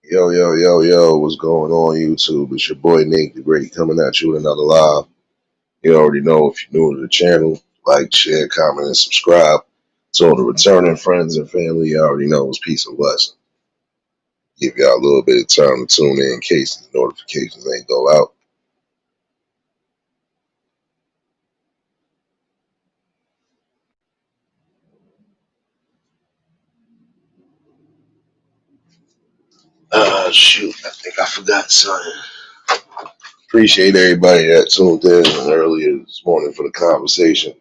Yo, yo, yo, yo, what's going on, YouTube? It's your boy Nate the Great coming at you with another live. You already know if you're new to the channel, like, share, comment, and subscribe. So the returning friends and family, you already know it's peace and blessing. Give y'all a little bit of time to tune in case the notifications ain't go out. Shoot, I think I forgot something. Appreciate everybody that tuned in earlier this morning for the conversation.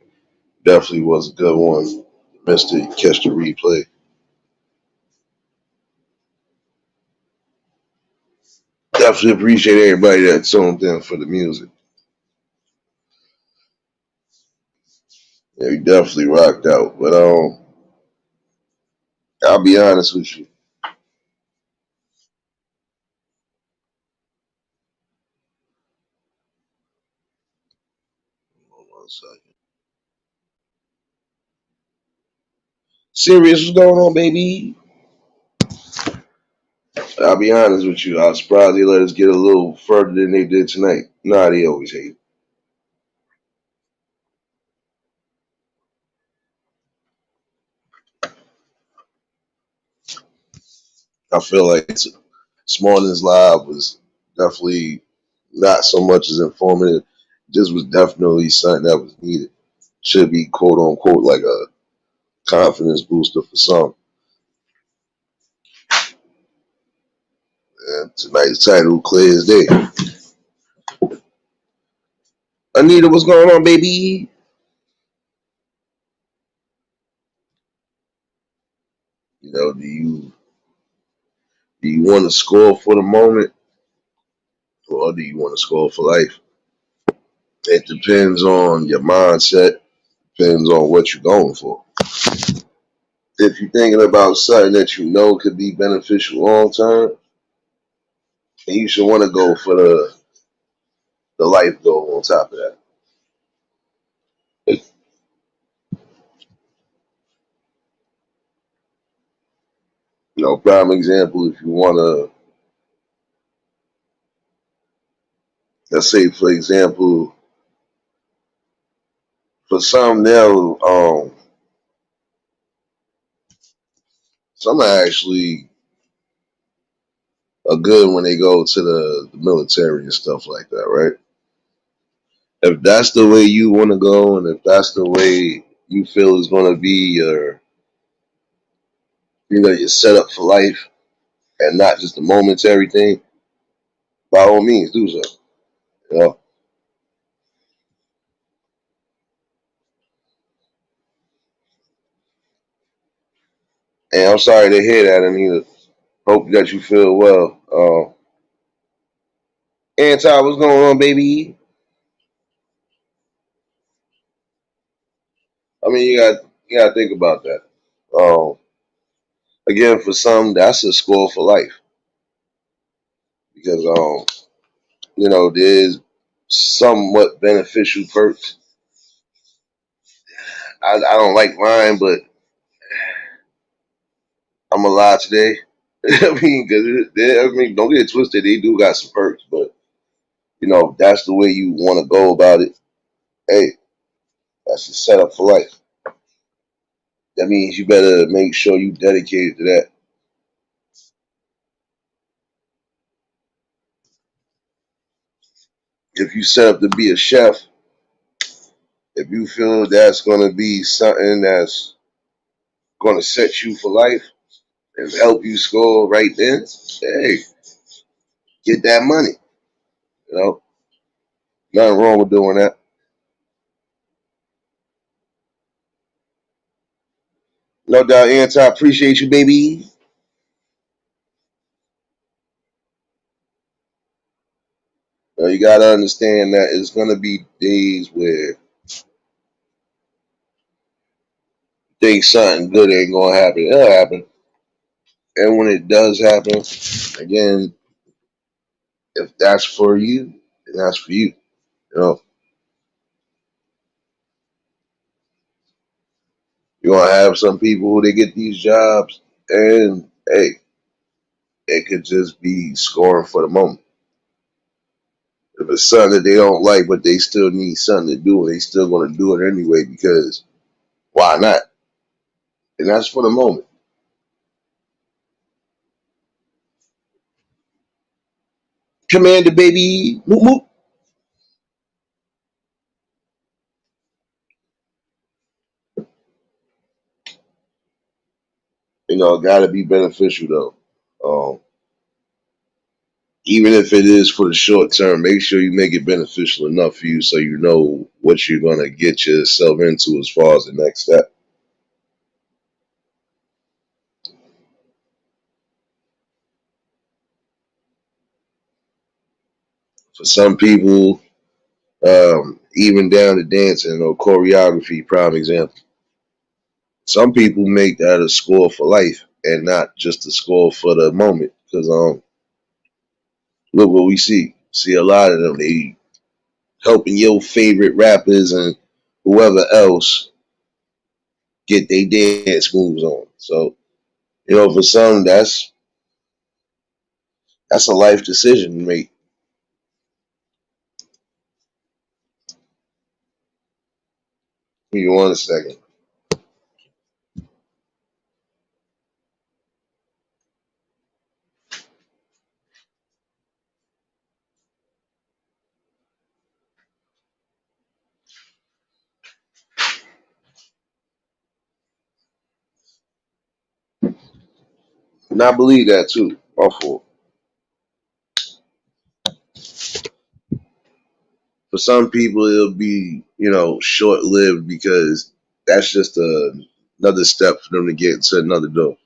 Definitely was a good one. Missed it, catch the replay. Definitely appreciate everybody that tuned in for the music. Yeah, you definitely rocked out. But I'll be honest with you. Hold on a second. Serious, what's going on, baby? I'll be honest with you. I was surprised they let us get a little further than they did tonight. Nah, they always hate. I feel like this morning's live was definitely not so much as informative. This was definitely something that was needed. Should be quote unquote like a confidence booster for some. And tonight's title clear as day. Anita, what's going on, baby? Do you want to score for the moment or do you want to score for life? It depends on your mindset, depends on what you're going for. If you're thinking about something that you know could be beneficial long term, then you should want to go for the life goal on top of that. Prime example, if you want to, let's say, for example, for some, some actually are good when they go to the military and stuff like that, right? If that's the way you want to go, and if that's the way you feel is going to be your setup for life, and not just a momentary thing, by all means, do so. You know, and I'm sorry to hear that, Anita. Hope that you feel well. Anti, what's going on, baby? I mean, you got to think about that. Um, Again, for some, that's a score for life because there's somewhat beneficial perks. I don't like lying, but I'm gonna lie today. I mean, don't get it twisted. They do got some perks, but if that's the way you want to go about it. Hey, that's your setup for life. That means you better make sure you dedicated to that. If you set up to be a chef, if you feel that's going to be something that's going to set you for life and help you score right then, hey, get that money. You know, nothing wrong with doing that. No doubt, Anti, appreciate you, baby. You got to understand that it's going to be days where think something good ain't going to happen. It'll happen. And when it does happen, again, if that's for you, then that's for you. You know, you're going to have some people who they get these jobs and, hey, It could just be scoring for the moment. If it's something that they don't like, but they still need something to do, they still going to do it anyway because why not? And that's for the moment. Commander, baby. Moop, moop. Got to be beneficial though. Even if it is for the short term, make sure you make it beneficial enough for you so you know what you're going to get yourself into as far as the next step. For some people, even down to dancing or choreography, prime example. Some people make that a score for life and not just a score for the moment. Because look what we see. See a lot of them. They helping your favorite rappers and whoever else get their dance moves on. So for some, that's a life decision to make. Give me 1 second. And I believe that too. Awful. For some people, it'll be short lived because that's just another step for them to get into another door.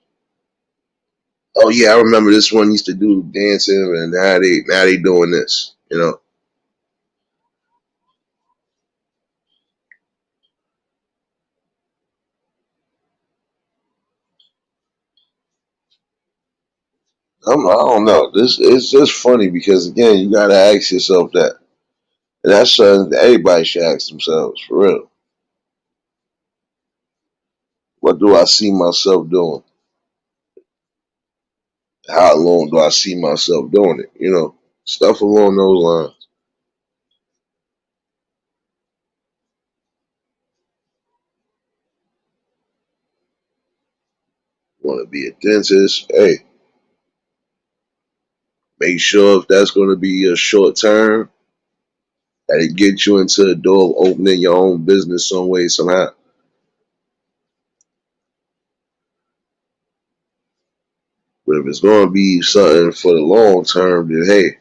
Oh yeah, I remember this one used to do dancing, and now they doing this. I don't know. This it's just funny because again, you gotta ask yourself that, and that's something that everybody should ask themselves for real. What do I see myself doing? How long do I see myself doing it? Stuff along those lines. Want to be a dentist? Hey, make sure if that's going to be a short term, that it gets you into the door of opening your own business some way, somehow. But if it's going to be something for the long term, then hey,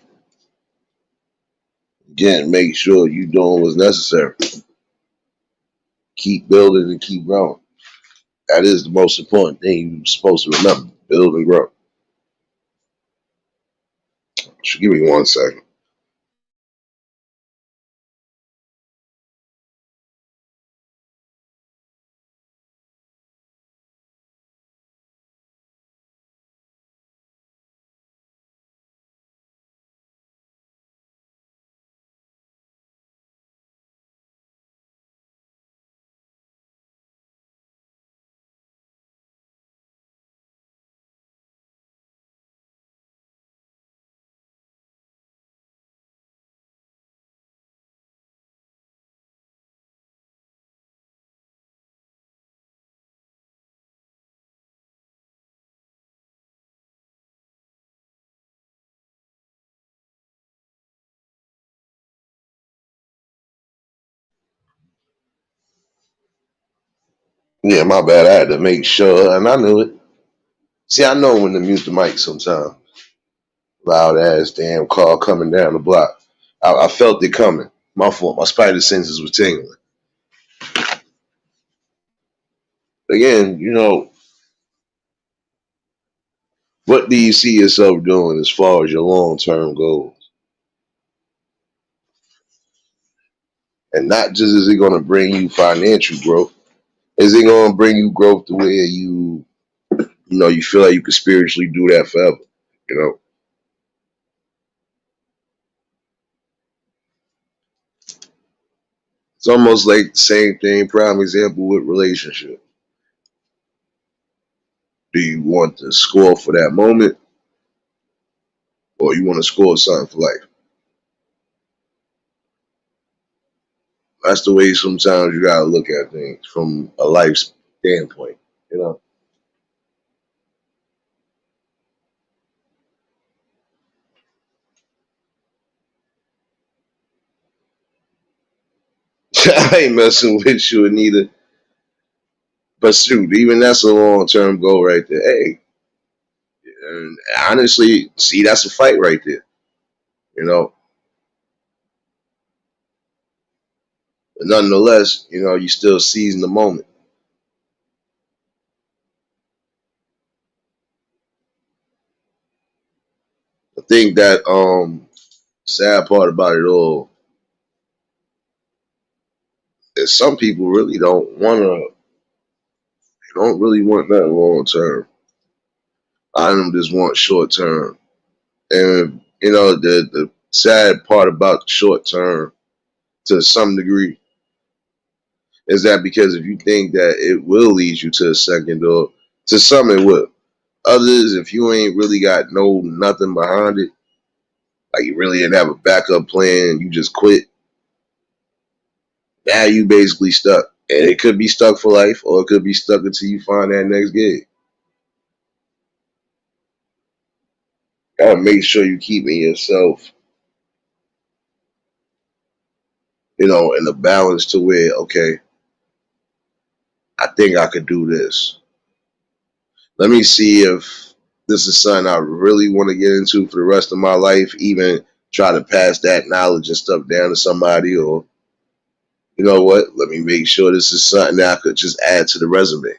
again, make sure you doing what's necessary. Keep building and keep growing. That is the most important thing you're supposed to remember. Build and grow. So give me 1 second. Yeah, my bad. I had to make sure, and I knew it. See, I know when to mute the mic sometimes. Loud ass damn car coming down the block. I felt it coming. My fault. My spider senses were tingling. Again, what do you see yourself doing as far as your long term goals? And not just is it going to bring you financial growth, is it going to bring you growth to where you feel like you could spiritually do that forever? You know, it's almost like the same thing. Prime example with relationship. Do you want to score for that moment, or you want to score something for life. That's the way sometimes you gotta look at things from a life standpoint. You know, I ain't messing with you, Anita. But shoot, even that's a long term goal right there. Hey, and honestly, see, that's a fight right there. You know, but nonetheless, you still seizing the moment. I think that sad part about it all is some people really don't really want that long term. A lot of them just want short term. And the sad part about the short term to some degree is that because if you think that it will lead you to a second door, to some it will. Others, if you ain't really got nothing behind it, like you really didn't have a backup plan, you just quit. Now you basically stuck. And it could be stuck for life or it could be stuck until you find that next gig. Gotta make sure you keeping yourself, in a balance to where, okay, I think I could do this. Let me see if this is something I really want to get into for the rest of my life, even try to pass that knowledge and stuff down to somebody, or you know what, let me make sure this is something that I could just add to the resume.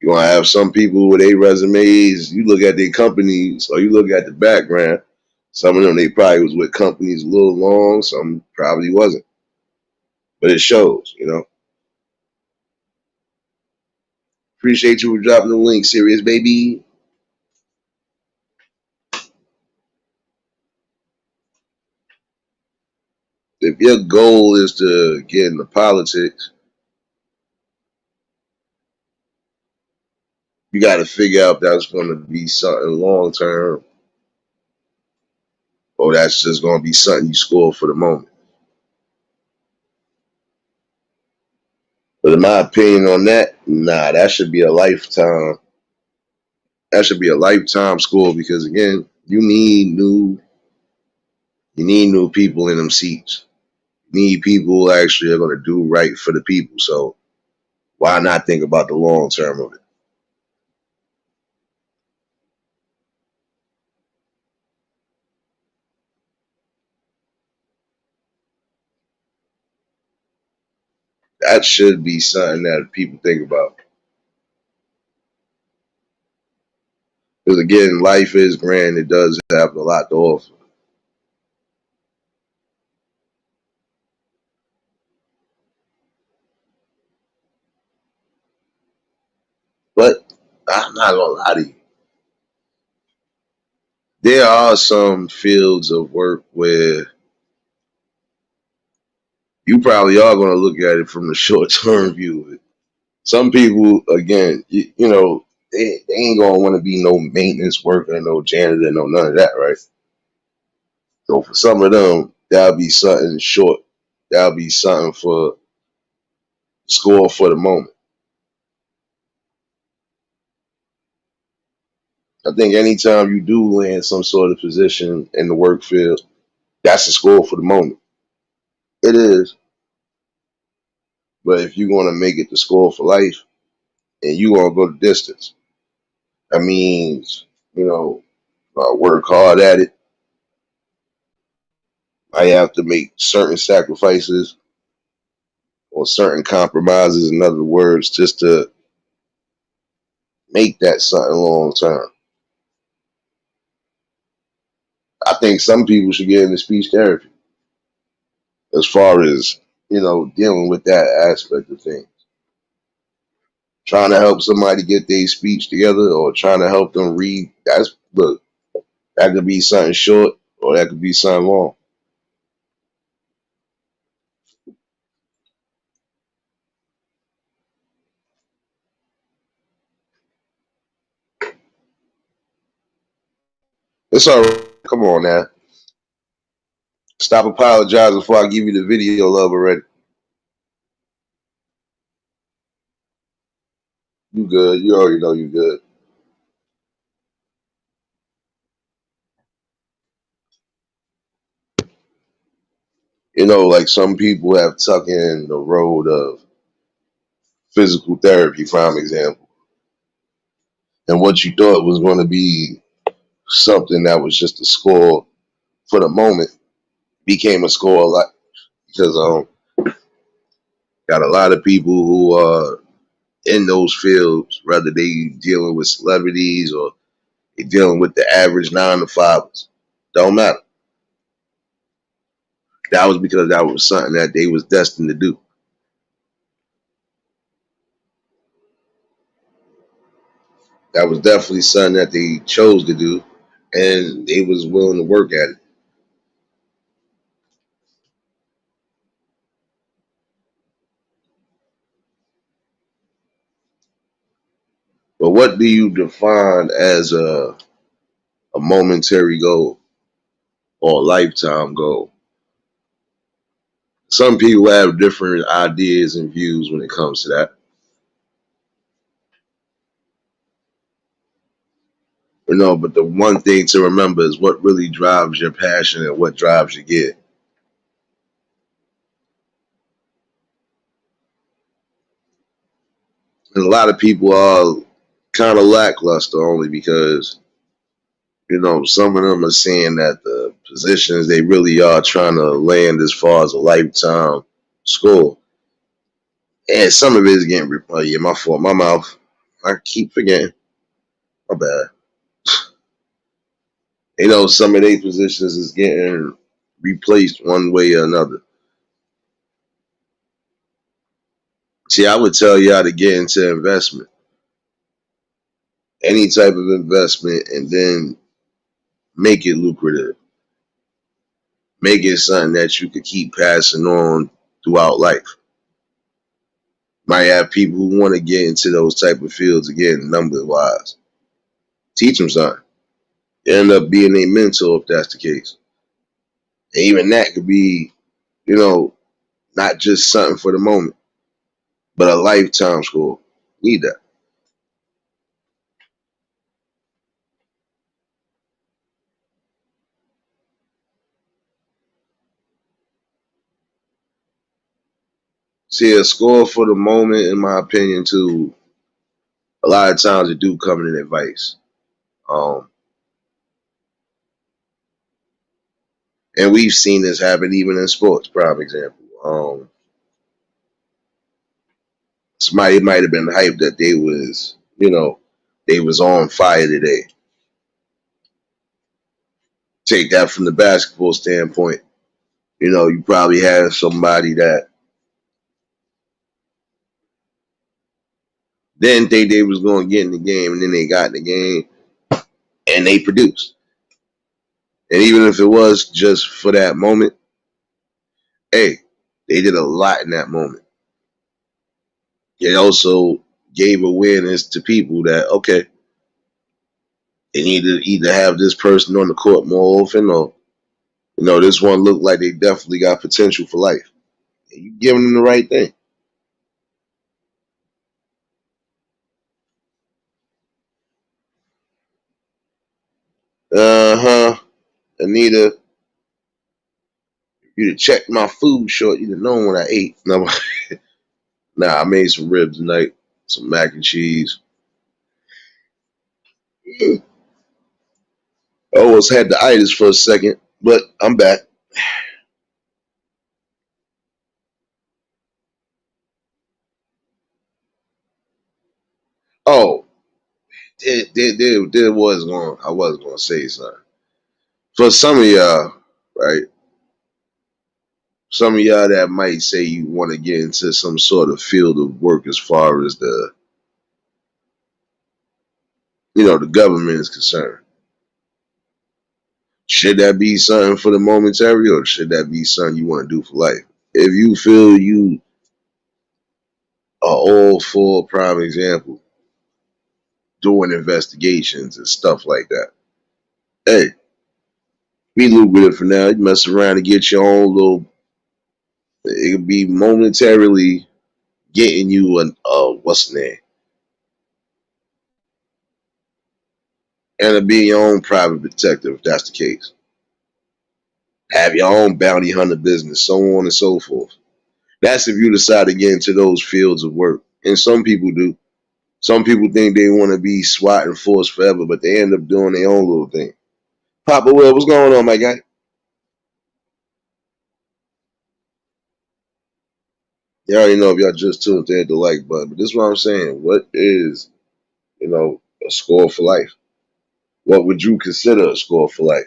You're gonna have some people with their resumes, you look at their companies or you look at the background, some of them they probably was with companies a little long, some probably wasn't. But it shows. Appreciate you for dropping the link, serious baby. If your goal is to get into politics, you got to figure out if that's going to be something long term or that's just going to be something you score for the moment. But in my opinion on that, nah, that should be a lifetime. That should be a lifetime score because again, you need new people in them seats. You need people who actually are going to do right for the people. So why not think about the long term of it? That should be something that people think about. Because again, life is grand. It does have a lot to offer. But I'm not gonna lie to you. There are some fields of work where you probably are gonna look at it from the short term view. Some people, again, they ain't gonna want to be no maintenance worker, no janitor, no none of that, right? So for some of them, that'll be something short. That'll be something for score for the moment. I think anytime you do land some sort of position in the work field, that's a score for the moment. It is. But if you're going to make it the score for life and you want to go the distance, that means, work hard at it. I have to make certain sacrifices or certain compromises, in other words, just to make that something long term. I think some people should get into speech therapy as far as, dealing with that aspect of things. Trying to help somebody get their speech together or trying to help them read. Look, that could be something short or that could be something long. It's all right. Come on now. Stop apologizing before I give you the video love already. You good. You already know you good. You know, like some people have tucked in the road of physical therapy, prime example. And what you thought was going to be something that was just a score for the moment became a score a lot because got a lot of people who are in those fields, whether they dealing with celebrities or they dealing with the average 9 to 5s. Don't matter. That was because that was something that they was destined to do. That was definitely something that they chose to do, and they was willing to work at it. But what do you define as a momentary goal or a lifetime goal? Some people have different ideas and views when it comes to that. But the one thing to remember is what really drives your passion and what drives your gear. And a lot of people are kind of lackluster only because some of them are saying that the positions they really are trying to land as far as a lifetime score. And some of it is getting, oh yeah, my fault, my mouth. I keep forgetting. My bad. Some of their positions is getting replaced one way or another. See, I would tell y'all to get into investment, any type of investment, and then make it lucrative. Make it something that you could keep passing on throughout life. Might have people who want to get into those type of fields again, number wise. Teach them something. End up being a mentor if that's the case. And even that could be, you know, not just something for the moment, but a lifetime score. Need that. See, a score for the moment, in my opinion, too, a lot of times it do come in advice. Um, and we've seen this happen even in sports, prime example. Somebody might have been hyped that they was on fire today. Take that from the basketball standpoint. You probably had somebody that didn't think they was going to get in the game, and then they got in the game and they produced. And even if it was just for that moment, hey, they did a lot in that moment. It also gave awareness to people that okay, they need to either have this person on the court more often, or this one looked like they definitely got potential for life. And you giving them the right thing. Uh-huh. Anita, you'd have checked my food short, you'd have known what I ate. No, nah, I made some ribs tonight, some mac and cheese. I almost had the itis for a second, but I'm back. Oh, there was going. I was going to say something for some of y'all, right? Some of y'all that might say you want to get into some sort of field of work as far as the government is concerned. Should that be something for the momentary, or should that be something you want to do for life? If you feel you are all for, prime example, doing investigations and stuff like that, hey. Be lucrative for now. You mess around and get your own little. It could be momentarily getting you an what's the name, and to be your own private detective if that's the case. Have your own bounty hunter business, so on and so forth. That's if you decide to get into those fields of work. And some people do. Some people think they want to be SWAT and force forever, but they end up doing their own little thing. Papa Will, what's going on, my guy? You already know if y'all just tuned in, hit the like button. But this is what I'm saying. What is, a score for life? What would you consider a score for life?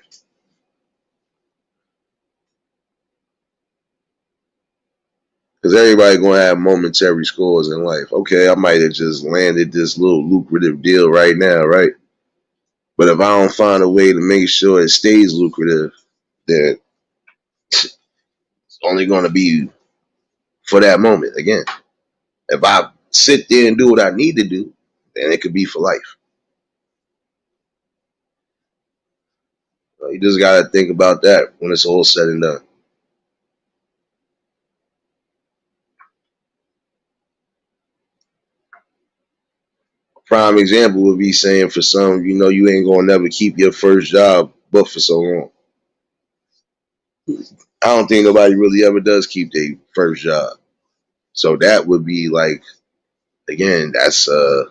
Because everybody gonna have momentary scores in life. Okay, I might have just landed this little lucrative deal right now, right? But if I don't find a way to make sure it stays lucrative, then it's only gonna be for that moment. Again, if I sit there and do what I need to do, then it could be for life. You just gotta think about that when it's all said and done. Prime example would be saying for some, you ain't gonna never keep your first job but for so long. I don't think nobody really ever does keep their first job. So that would be like, again, that's a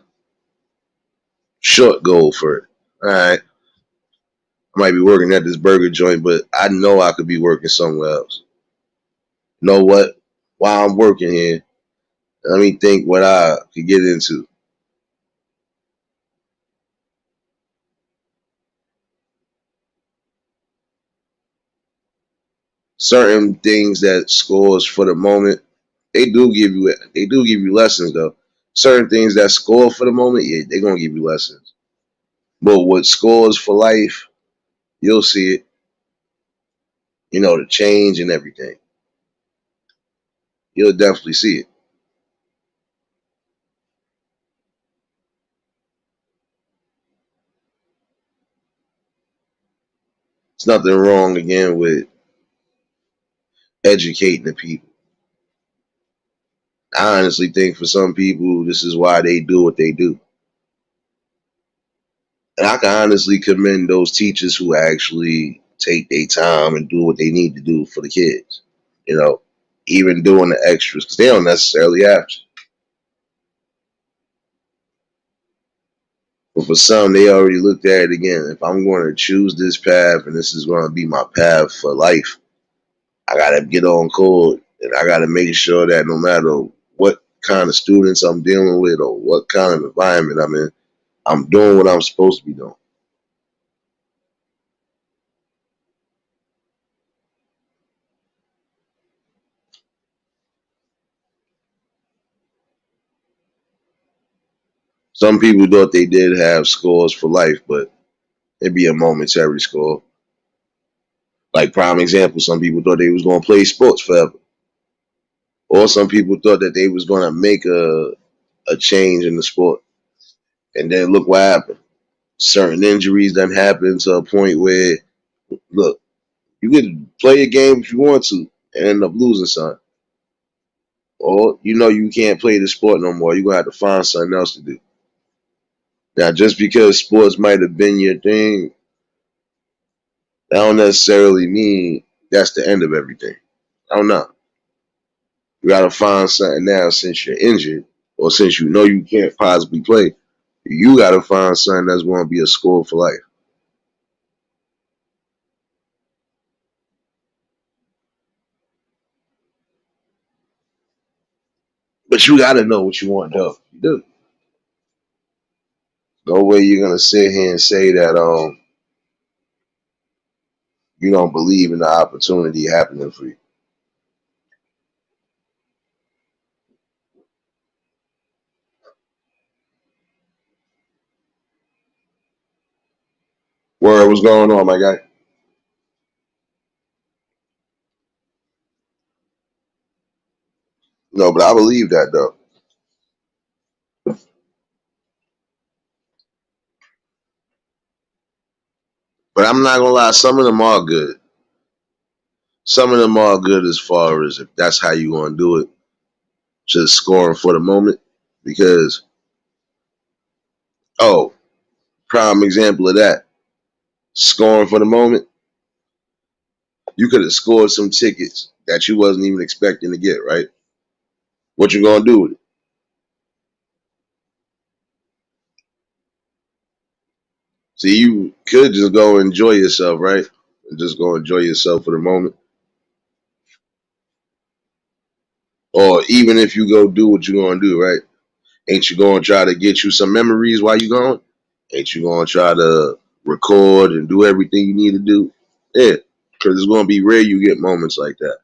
short goal for it. All right, I might be working at this burger joint, but I know I could be working somewhere else. You know what? While I'm working here, let me think what I could get into. Certain things that scores for the moment, they do give you lessons though. Certain things that score for the moment, yeah, they're gonna give you lessons. But what scores for life, you'll see it, the change and everything. You'll definitely see it. It's nothing wrong again with educating the people. I honestly think for some people this is why they do what they do. And I can honestly commend those teachers who actually take their time and do what they need to do for the kids. You know, even doing the extras because they don't necessarily have to. But for some, they already looked at it again. If I'm going to choose this path and this is going to be my path for life, I got to get on code and I got to make sure that no matter what kind of students I'm dealing with or what kind of environment I'm in, I'm doing what I'm supposed to be doing. Some people thought they did have scores for life, but it'd be a momentary score. Like prime example, some people thought they was gonna play sports forever, or some people thought that they was gonna make a change in the sport, and then look what happened. Certain injuries done happened to a point where, look, you could play a game if you want to and end up losing something, or you can't play the sport no more. You're gonna have to find something else to do. Now, just because sports might have been your thing, that don't necessarily mean that's the end of everything. I don't know. You gotta find something now since you're injured, or since you know you can't possibly play. You gotta find something that's gonna be a score for life. But you gotta know what you want though. You do. No way you're gonna sit here and say that you don't believe in the opportunity happening for you. Word, what's going on, my guy? No, but I believe that though. But I'm not gonna lie, some of them are good. Some of them are good as far as if that's how you want to do it, just scoring for the moment. Because, oh, prime example of that, scoring for the moment, you could have scored some tickets that you wasn't even expecting to get, right? What you gonna do with it? See, you could just go enjoy yourself, right? And just go enjoy yourself for the moment. Or even if you go do what you're gonna do, right? Ain't you gonna try to get you some memories while you going? Ain't you gonna try to record and do everything you need to do? Yeah, because it's gonna be rare you get moments like that.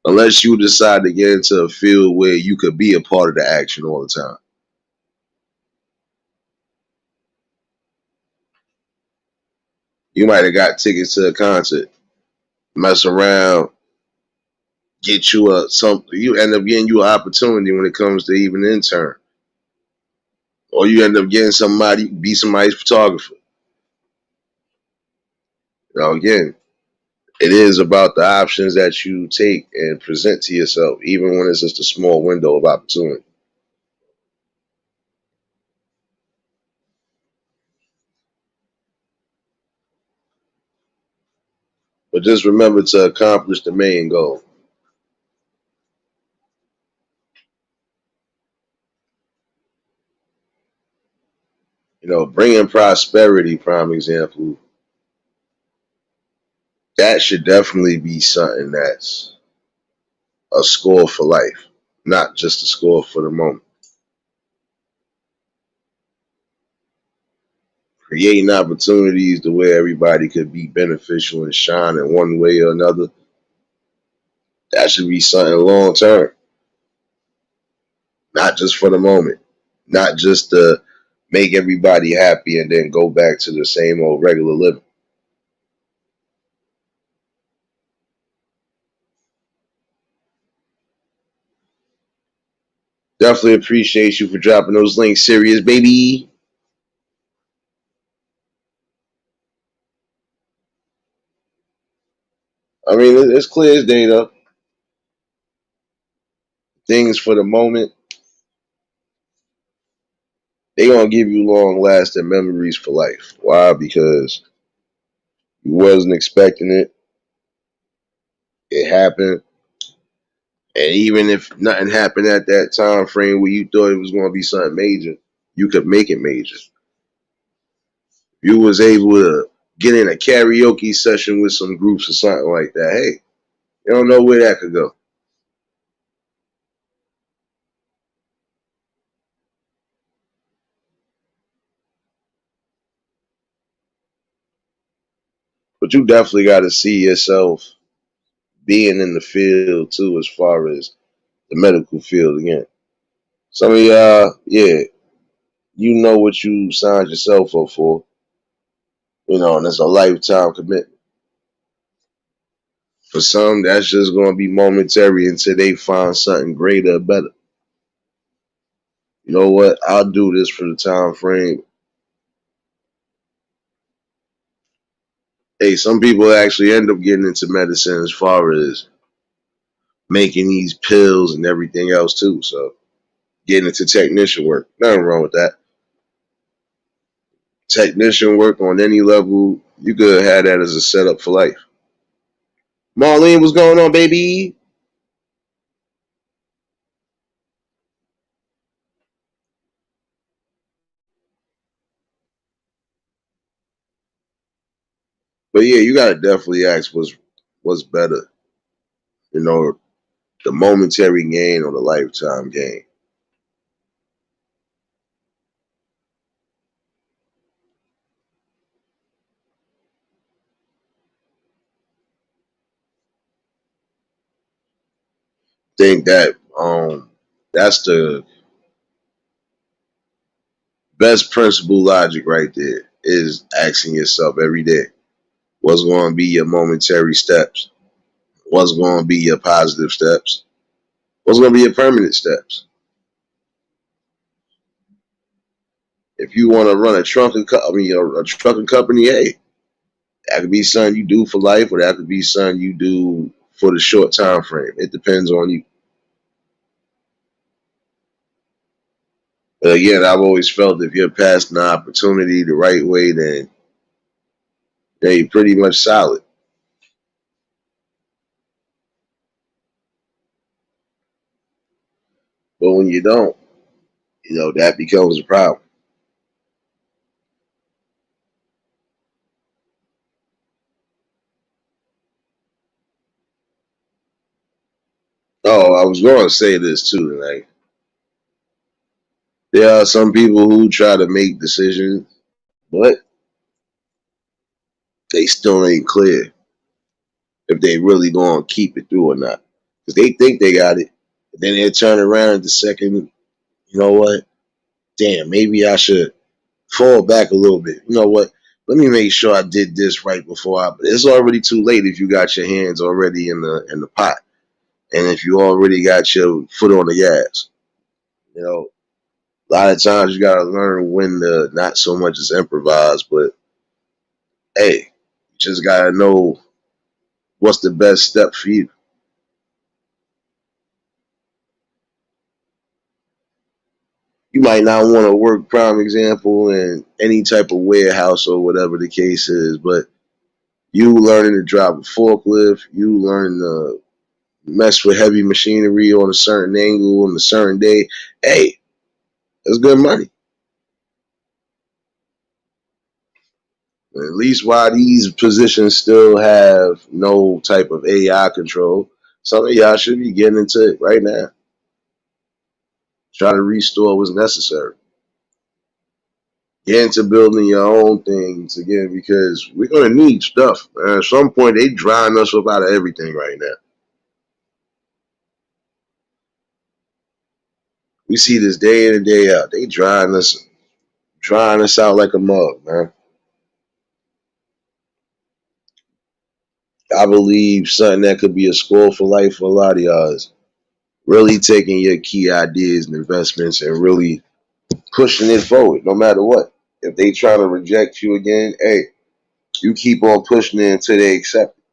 Unless you decide to get into a field where you could be a part of the action all the time. You might have got tickets to a concert, mess around, get you a something. You end up getting you an opportunity when it comes to even intern, or you end up getting somebody be somebody's photographer. Again, it is about the options that you take and present to yourself, even when it's just a small window of opportunity. But just remember to accomplish the main goal. Bringing prosperity, prime example, that should definitely be something that's a score for life, not just a score for the moment. Creating opportunities to where everybody could be beneficial and shine in one way or another, that should be something long term, not just for the moment, not just to make everybody happy and then go back to the same old regular living. Definitely appreciate you for dropping those links, serious baby. I mean, it's clear as day though. Things for the moment, they gonna give you long lasting memories for life. Why? Because you wasn't expecting it. It happened. And even if nothing happened at that time frame where you thought it was gonna be something major, you could make it major. You was able to get in a karaoke session with some groups or something like that. Hey, you don't know where that could go. But you definitely gotta see yourself being in the field too, as far as the medical field again. Some of y'all, yeah, you know what you signed yourself up for, and it's a lifetime commitment. For some, that's just going to be momentary until they find something greater or better. You know what? I'll do this for the time frame. Hey, some people actually end up getting into medicine as far as making these pills and everything else too. So getting into technician work, nothing wrong with that. Technician work on any level, you could have that as a setup for life. Marlene, what's going on, baby? But yeah, you gotta definitely ask what's better, you know, the momentary gain or the lifetime gain. Think that that's the best principle logic right there is asking yourself every day, what's going to be your momentary steps? What's going to be your positive steps? What's going to be your permanent steps? If you want to run a trucking company, hey, That could be something you do for life, or that could be something you do for the short time frame. It depends on you. But again, I've always felt if you're passing the opportunity the right way, then you're pretty much solid. But when you don't, that becomes a problem. Oh, I was going to say this too tonight. There are some people who try to make decisions, but they still ain't clear if they really going to keep it through or not. Because they think they got it. And then they turn around the second, you know what? Damn, maybe I should fall back a little bit. You know what? Let me make sure I did this right before I. But it's already too late if you got your hands already in the pot, and if you already got your foot on the gas. You know, a lot of times you gotta learn when to not so much as improvise, but hey, you just gotta know what's the best step for you. You might not want to work prime example in any type of warehouse or whatever the case is, but you learning to drive a forklift, you learning to mess with heavy machinery on a certain angle on a certain day, hey, that's good money. At least while these positions still have no type of AI control, some of y'all should be getting into it right now. Try to restore what's necessary. Get into building your own things again because we're gonna need stuff. At some point, they drying us up out of everything right now. We see this day in and day out. They drying us out like a mug, man. I believe something that could be a score for life for a lot of y'all is really taking your key ideas and investments and really pushing it forward, no matter what. If they try to reject you again, hey, you keep on pushing it until they accept it.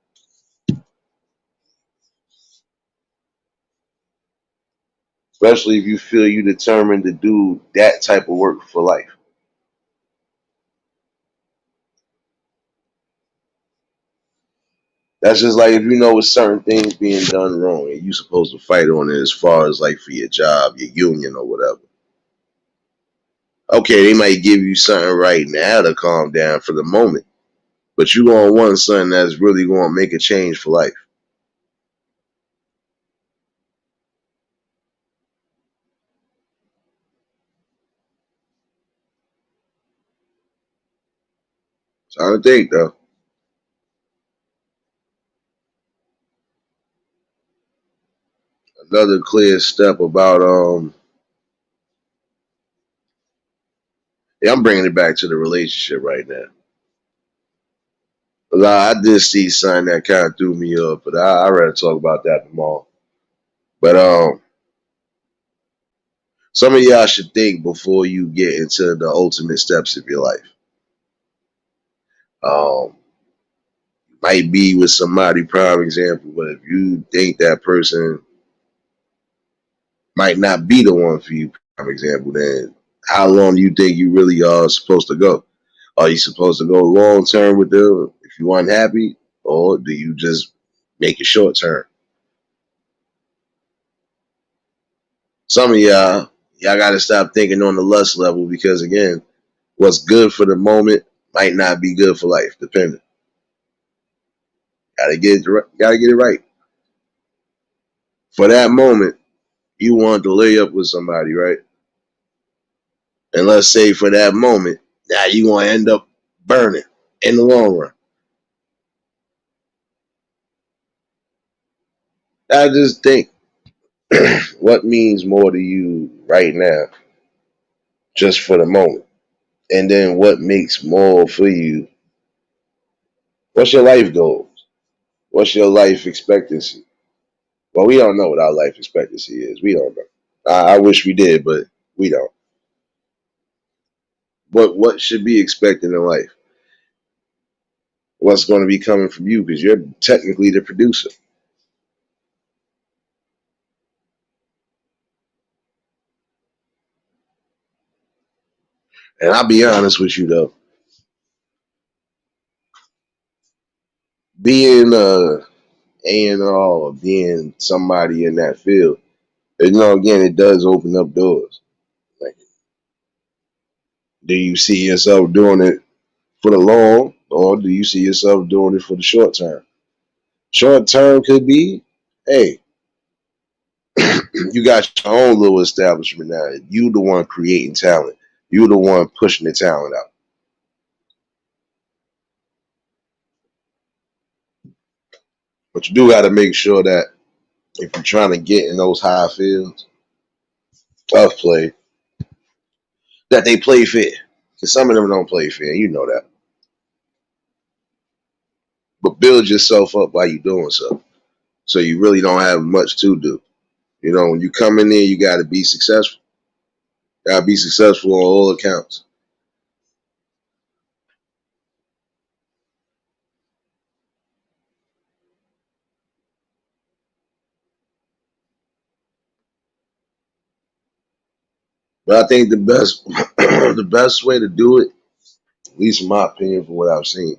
Especially if you feel you determined to do that type of work for life. That's just like if you know with certain things being done wrong and you supposed to fight on it as far as like for your job, your union or whatever. Okay, they might give you something right now to calm down for the moment, but you gonna want something that's really gonna make a change for life. So I think though. Another clear step about yeah, I'm bringing it back to the relationship right now. I did see something that kind of threw me up, but I rather talk about that tomorrow. But some of y'all should think before you get into the ultimate steps of your life. Um, might be with somebody, prime example, but if you think that person might not be the one for you, prime example, then how long do you think you really are supposed to go? Are you supposed to go long term with them if you unhappy, or do you just make it short term? Some of y'all got to stop thinking on the lust level because again, what's good for the moment might not be good for life. Depending, gotta get it right. For that moment, you want to lay up with somebody, right? And let's say for that moment, now you want to end up burning in the long run. I just think what means more to you right now, just for the moment, and then what makes more for you. What's your life goals? What's your life expectancy? Well, we don't know what our life expectancy is. We don't know. I wish we did, but we don't. What should be expected in life? what's going to be coming from you because you're technically the producer. And I'll be honest with you though, being A&R or being somebody in that field, again, it does open up doors. Like, do you see yourself doing it for the long, or do you see yourself doing it for the short term? Short term could be, hey, you got your own little establishment now. You the one creating talent. You the one pushing the talent out. But you do got to make sure that if you're trying to get in those high fields of play, that they play fair. Because some of them don't play fair. You know that. But build yourself up while you're doing so. So you really don't have much to do. When you come in there, you got to be successful. Got to be successful on all accounts. But I think the best, the best way to do it, at least in my opinion, from what I've seen,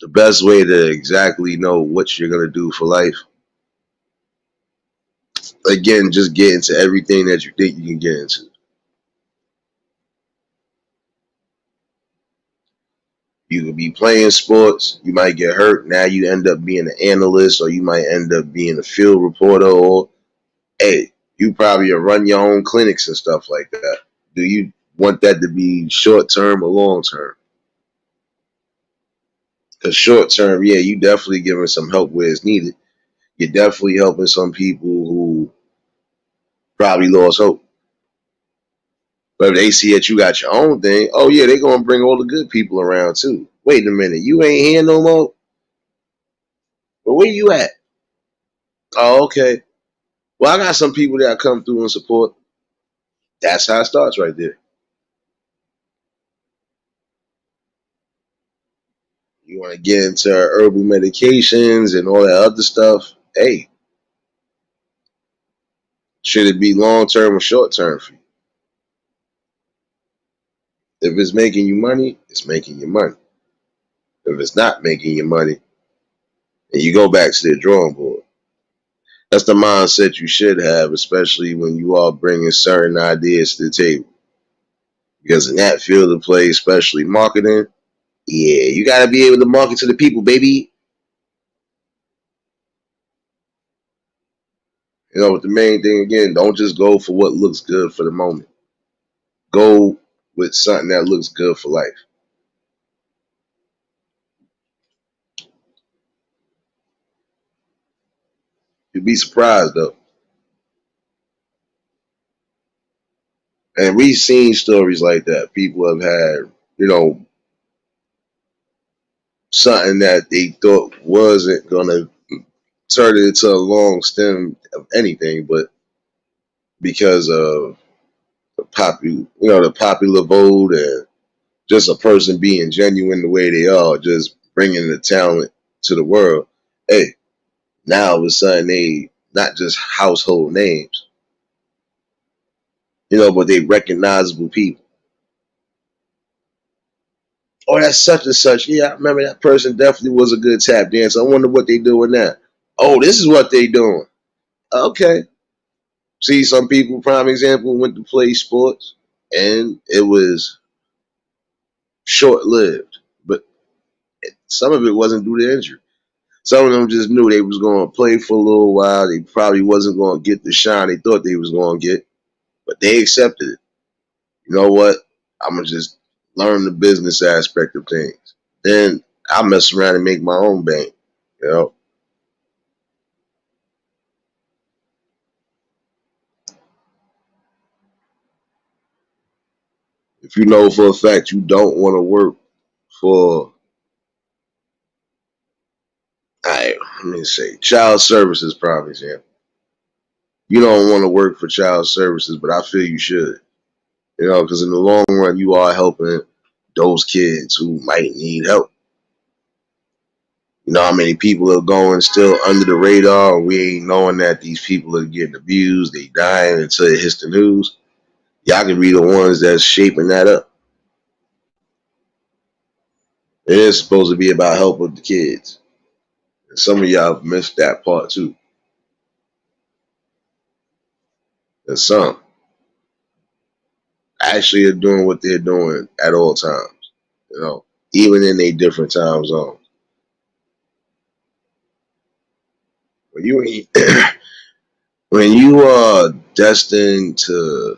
the best way to exactly know what you're gonna do for life, again, just get into everything that you think you can get into. You could be playing sports, you might get hurt. Now you end up being an analyst, or you might end up being a field reporter, or hey, you probably run your own clinics and stuff like that. Do you want that to be short term or long term? Because short term, yeah, you definitely giving some help where it's needed. You're definitely helping some people who probably lost hope. But if they see that you got your own thing, oh yeah, they're gonna bring all the good people around too. Wait a minute, you ain't here no more. But where you at? Oh, okay. Well, I got some people that come through and support. That's how it starts right there. You want to get into herbal medications and all that other stuff? Hey, should it be long term or short term for you? If it's making you money, it's making you money. If it's not making you money, then you go back to the drawing board. That's the mindset you should have, especially when you are bringing certain ideas to the table. Because in that field of play, especially marketing, yeah, you got to be able to market to the people, baby. But the main thing again, don't just go for what looks good for the moment. Go with something that looks good for life. You'd be surprised though. And we've seen stories like that. People have had, something that they thought wasn't gonna turn it into a long stem of anything, but because of the popular vote and just a person being genuine the way they are, just bringing the talent to the world. Hey, now all of a sudden they not just household names, but they recognizable people. Oh, that's such and such. Yeah, I remember that person definitely was a good tap dancer. I wonder what they doing now. Oh, this is what they doing. Okay. See, some people, prime example, went to play sports and it was short lived. But some of it wasn't due to injury. Some of them just knew they was going to play for a little while. They probably wasn't going to get the shine they thought they was going to get, but they accepted it. You know what? I'm going to just learn the business aspect of things. Then I'll mess around and make my own bank. You know, if you know for a fact you don't want to work for, let me say, child services, prime example. You don't want to work for child services, but I feel you should. Because in the long run, you are helping those kids who might need help. You know how many people are going still under the radar, and we ain't knowing that these people are getting abused, they dying until it hits the news. Y'all can be the ones that's shaping that up. It is supposed to be about helping the kids. And some of y'all have missed that part too. And some actually are doing what they're doing at all times. You know, even in a different time zone. When you when you are destined to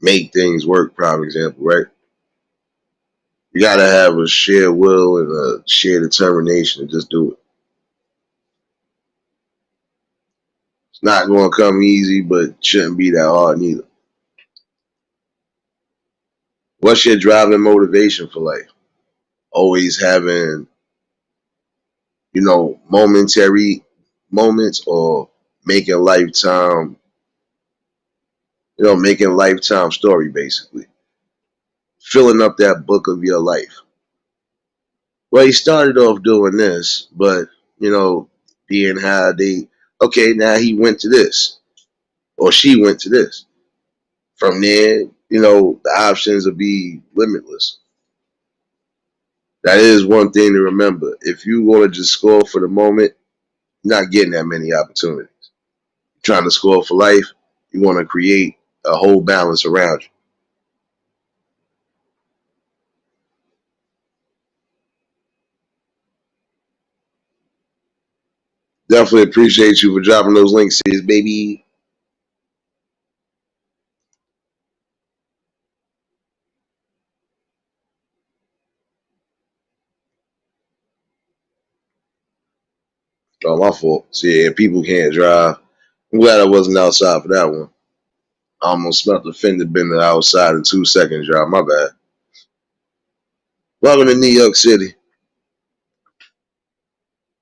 make things work, prime example, right? You gotta have a shared will and a shared determination to just do it. It's not gonna come easy, but shouldn't be that hard neither. What's your driving motivation for life? Always having, momentary moments, or making lifetime, making lifetime story basically. Filling up that book of your life. Well, he started off doing this, but being how they okay, now he went to this or she went to this. From there, the options will be limitless. That is one thing to remember. If you want to just score for the moment, you're not getting that many opportunities. Trying to score for life, you want to create a whole balance around you. Definitely appreciate you for dropping those links, sis, baby. Oh, my fault. See, yeah, people can't drive. I'm glad I wasn't outside for that one. I almost smelled the fender bender outside in 2 seconds, y'all. My bad. Welcome to New York City,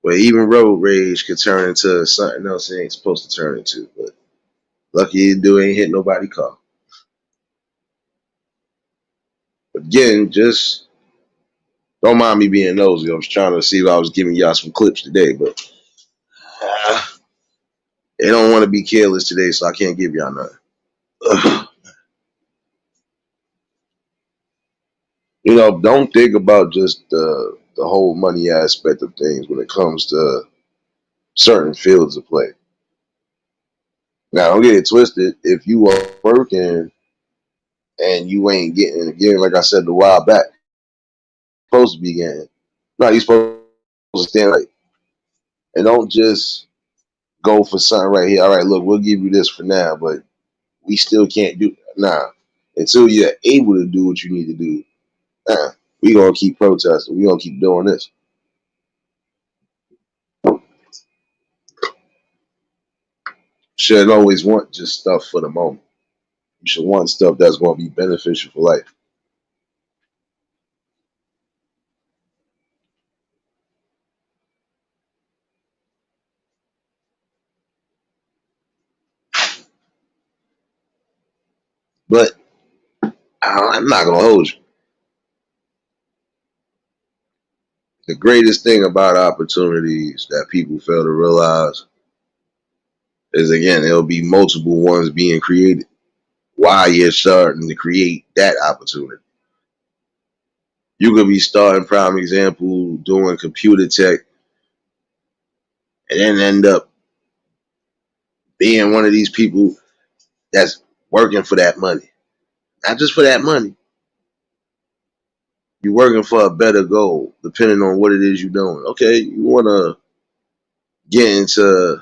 where even road rage could turn into something else it ain't supposed to turn into. But lucky you do ain't hit nobody car. But again, just don't mind me being nosy. I was trying to see if I was giving y'all some clips today, but they don't want to be careless today, so I can't give y'all nothing. Don't think about just the whole money aspect of things when it comes to certain fields of play. Now, don't get it twisted. If you are working and you ain't getting, again, like I said a while back, supposed to be getting. No, you're supposed to stand right. And don't just go for something right here. All right, look, we'll give you this for now, but we still can't do. Nah, until you're able to do what you need to do. We gonna keep protesting. We gonna keep doing this. Shouldn't always want just stuff for the moment. You should want stuff that's gonna be beneficial for life. But I'm not gonna hold you. The greatest thing about opportunities that people fail to realize is, again, there'll be multiple ones being created while you're starting to create that opportunity. You could be starting, prime example, doing computer tech, and then end up being one of these people that's working for that money. Not just for that money. You're working for a better goal, depending on what it is you're doing. Okay, you wanna get into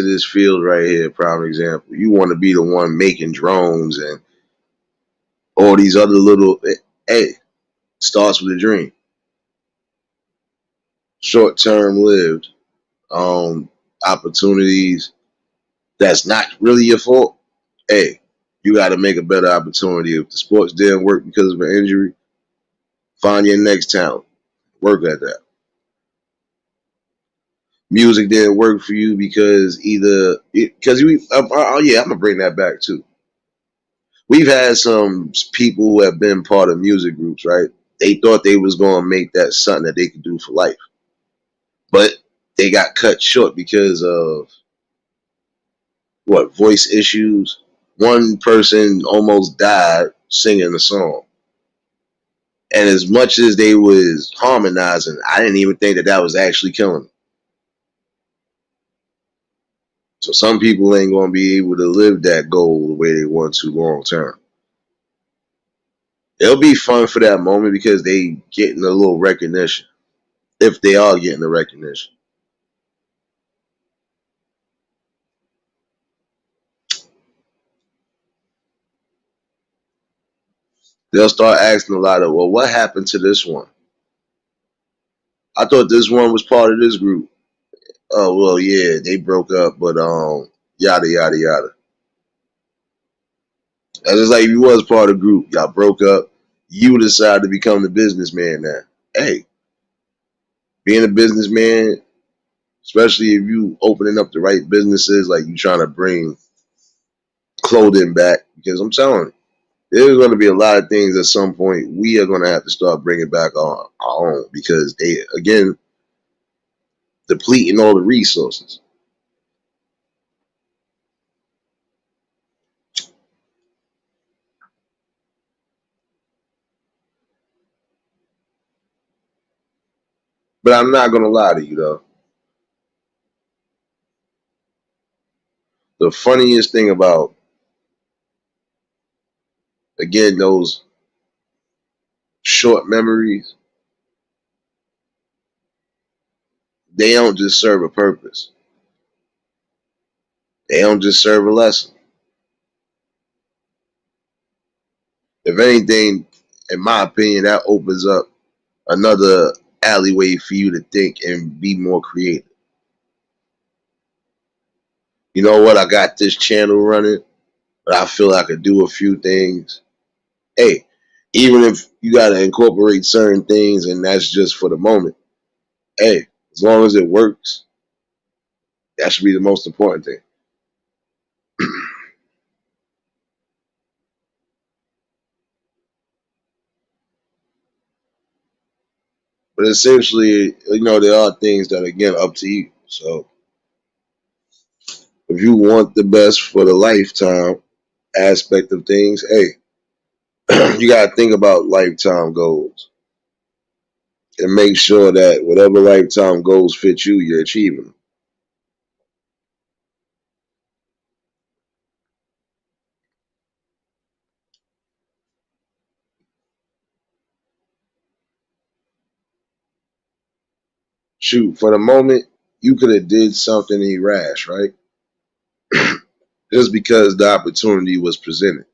this field right here, prime example. You want to be the one making drones and all these other little, hey, starts with a dream. Short term lived opportunities that's not really your fault. Hey, you got to make a better opportunity. If the sports didn't work because of an injury, find your next talent. Work at that. Music didn't work for you because yeah, I'm gonna bring that back too. We've had some people who have been part of music groups, right? They thought they was gonna make that something that they could do for life, but they got cut short because of what, voice issues. One person almost died singing the song, and as much as they was harmonizing, I didn't even think that that was actually killing them. So some people ain't gonna be able to live that goal the way they want to long term. It'll be fun for that moment because they getting a little recognition, if they are getting the recognition. They'll start asking a lot of, well, what happened to this one? I thought this one was part of this group. Oh well, yeah, they broke up, but yada yada yada. That's just like if you was part of the group, y'all broke up, you decide to become the businessman now. Hey, being a businessman, especially if you opening up the right businesses, like you trying to bring clothing back, because I'm telling you, there's going to be a lot of things at some point we are going to have to start bringing back on our own because they, again, depleting all the resources. But I'm not going to lie to you though. The funniest thing about, again, those short memories, they don't just serve a purpose. They don't just serve a lesson. If anything, in my opinion, that opens up another alleyway for you to think and be more creative. You know what? I got this channel running, but I feel I could do a few things. Hey, even if you got to incorporate certain things and that's just for the moment, hey, as long as it works, that should be the most important thing. But essentially, there are things that, again, up to you. So if you want the best for the lifetime aspect of things, hey, you got to think about lifetime goals and make sure that whatever lifetime goals fit you, you're achieving them. Shoot, for the moment, you could have did something rash, right? Just because the opportunity was presented.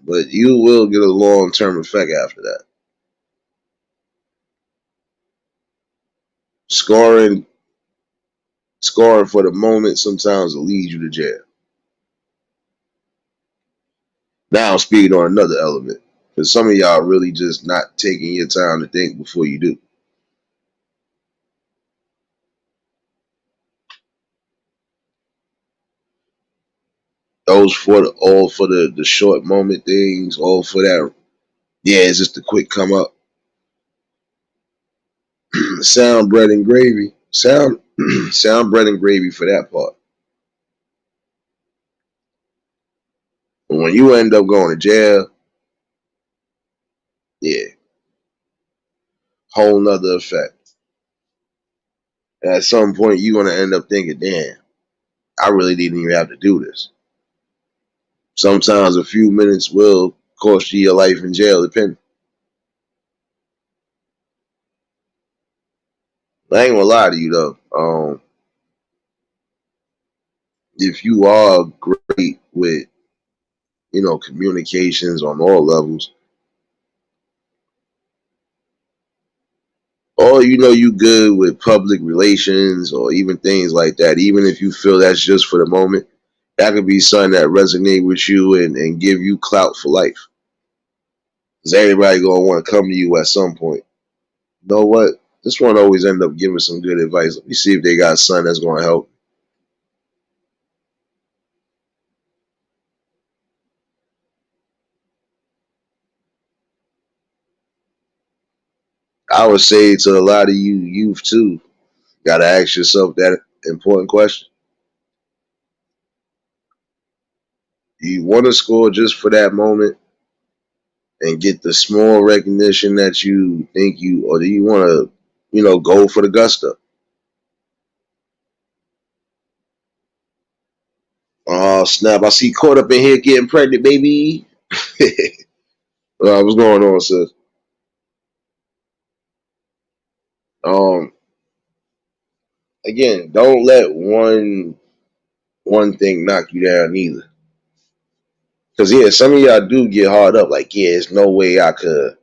But you will get a long term effect after that. Scoring, scoring for the moment sometimes will lead you to jail. Now I'm speaking on another element. Because some of y'all really just not taking your time to think before you do. Those for the all for the short moment things, all for that. Yeah, it's just a quick come up. Sound bread and gravy. Sound bread and gravy for that part. But when you end up going to jail, yeah, whole nother effect. And at some point you're gonna end up thinking, damn, I really didn't even have to do this. Sometimes a few minutes will cost you your life in jail, depending. I ain't gonna lie to you though. If you are great with, communications on all levels, or you good with public relations or even things like that, even if you feel that's just for the moment, that could be something that resonate with you and give you clout for life. Because everybody gonna want to come to you at some point. You know what? This one always end up giving some good advice. Let me see if they got something that's gonna help. I would say to a lot of you youth too, gotta ask yourself that important question. Do you want to score just for that moment and get the small recognition that you think you, or do you want to, go for the gusto? Oh snap! I see caught up in here getting pregnant, baby. What's going on, sis? Um, Again, don't let one thing knock you down either. Cause yeah, some of y'all do get hard up. Like, yeah, there's no way I could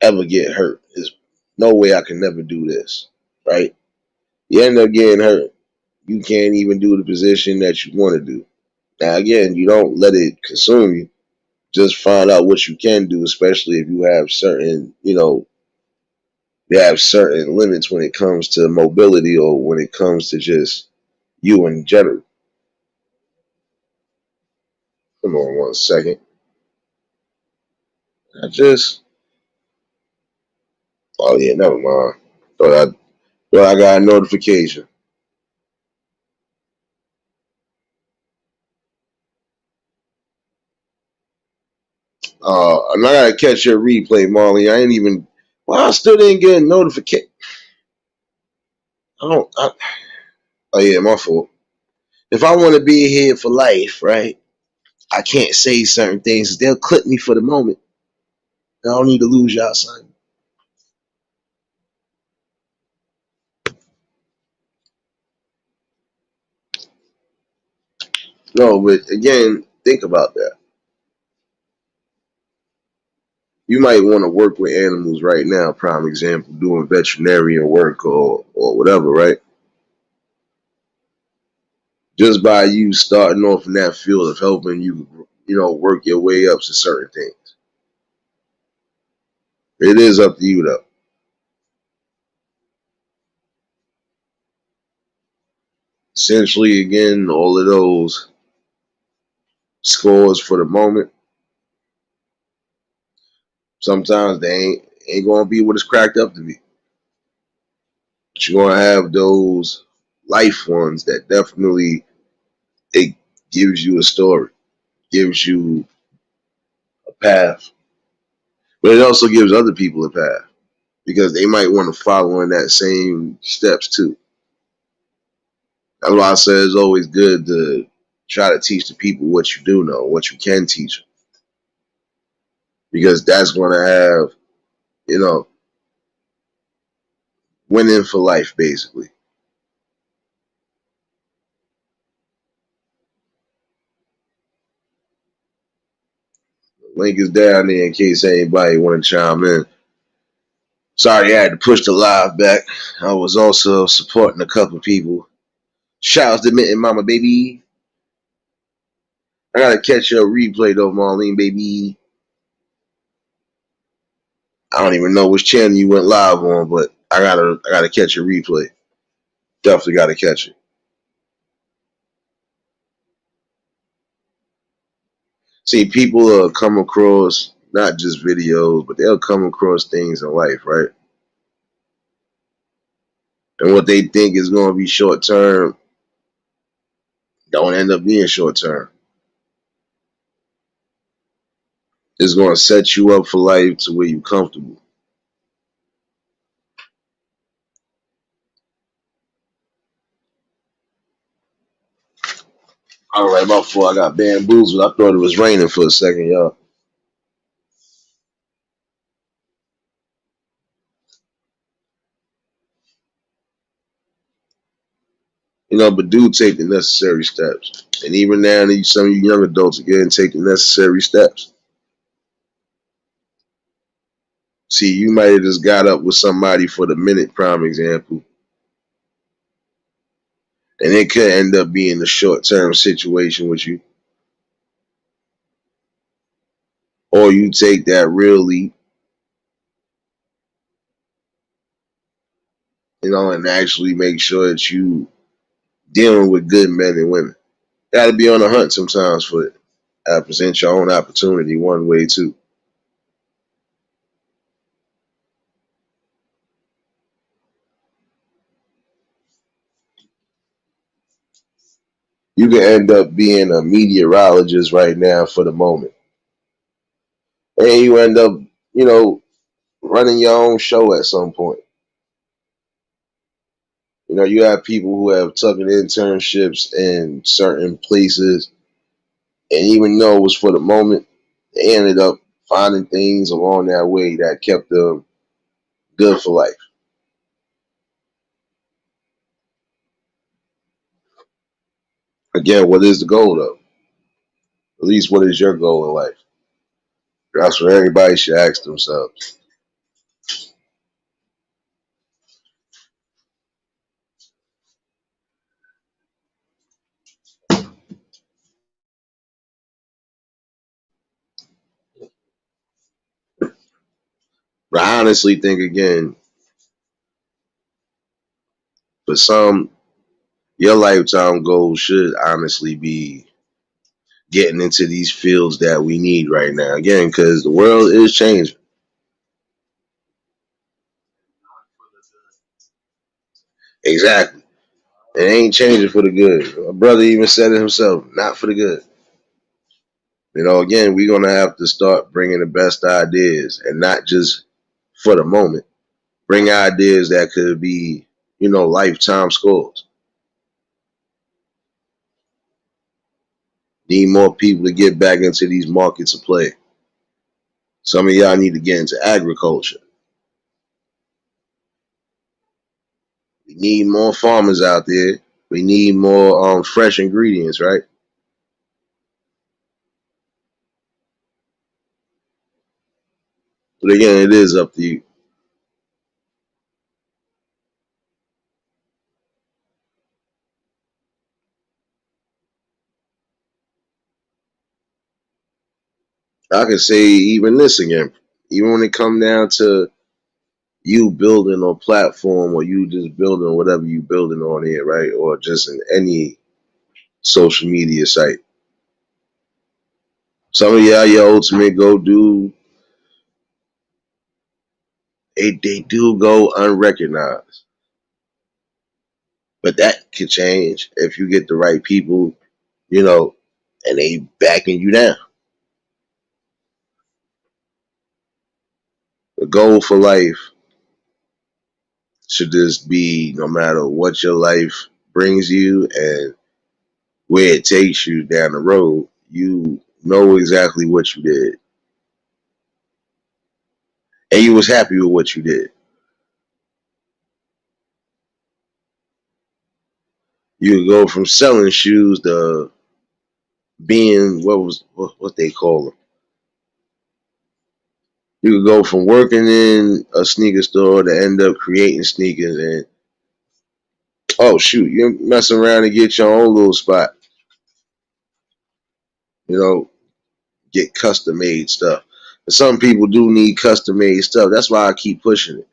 ever get hurt. There's no way I can never do this. Right? You end up getting hurt. You can't even do the position that you want to do. Now again, you don't let it consume you. Just find out what you can do, especially if you have certain, you have certain limits when it comes to mobility or when it comes to just you in general. Come on 1 second. I just Oh yeah, never mind. Thought I got a notification. And I gotta catch your replay, Marley. I ain't even. Well, I still didn't get a notification. I don't. Oh yeah, my fault. If I want to be here for life, right? I can't say certain things. They'll clip me for the moment. I don't need to lose y'all, son. No, but again, think about that. You might want to work with animals right now. Prime example, doing veterinarian work or whatever, right? Just by you starting off in that field of helping you, work your way up to certain things. It is up to you though. Essentially, again, all of those scores for the moment, sometimes they ain't gonna be what it's cracked up to be. But you're gonna have those life ones that definitely it gives you a story, gives you a path, but it also gives other people a path because they might want to follow in that same steps too. That's why I say it's always good to try to teach the people what you do know, what you can teach them, because that's going to have, you know, winning for life basically. Link is down there in case anybody want to chime in. Sorry, I had to push the live back. I was also supporting a couple people. Shouts to Mitten Mama, baby. I gotta catch your replay though, Marlene, baby. I don't even know which channel you went live on, but I gotta catch your replay. Definitely gotta catch it. See, people come across not just videos, but they'll come across things in life, right? And what they think is gonna be short term don't end up being short term. It's gonna set you up for life to where you're comfortable. All right, my fault. I got bamboozled. I thought it was raining for a second, y'all. But do take the necessary steps. And even now, some of you young adults again take the necessary steps. See, you might have just got up with somebody for the minute, prime example, and it could end up being a short term situation with you. Or you take that real leap, and actually make sure that you dealing with good men and women. Got to be on the hunt sometimes for it. Present your own opportunity one way too. You can end up being a meteorologist right now for the moment, and you end up, you know, running your own show at some point. You know, you have people who have taken internships in certain places, and even though it was for the moment, they ended up finding things along that way that kept them good for life. Again, what is the goal though? At least what is your goal in life? That's what everybody should ask themselves. But I honestly think again, for some, your lifetime goal should honestly be getting into these fields that we need right now. Again, because the world is changing. Exactly. It ain't changing for the good. My brother even said it himself, not for the good. You know, again, we're going to have to start bringing the best ideas and not just for the moment. Bring ideas that could be, you know, lifetime scores. Need more people to get back into these markets of play. Some of y'all need to get into agriculture. We need more farmers out there. We need more fresh ingredients, right? But again, it is up to you. I can say even this again, even when it come down to you building a platform or you just building whatever you building on here, right? Or just in any social media site. Some of y'all, your ultimate go do, they do go unrecognized. But that could change if you get the right people, you know, and they backing you down. The goal for life should just be no matter what your life brings you and where it takes you down the road, you know exactly what you did. And you was happy with what you did. You could go from selling shoes to being what they call them. You could go from working in a sneaker store to end up creating sneakers and oh shoot, you're messing around and get your own little spot. You know, get custom made stuff. But some people do need custom made stuff. That's why I keep pushing it.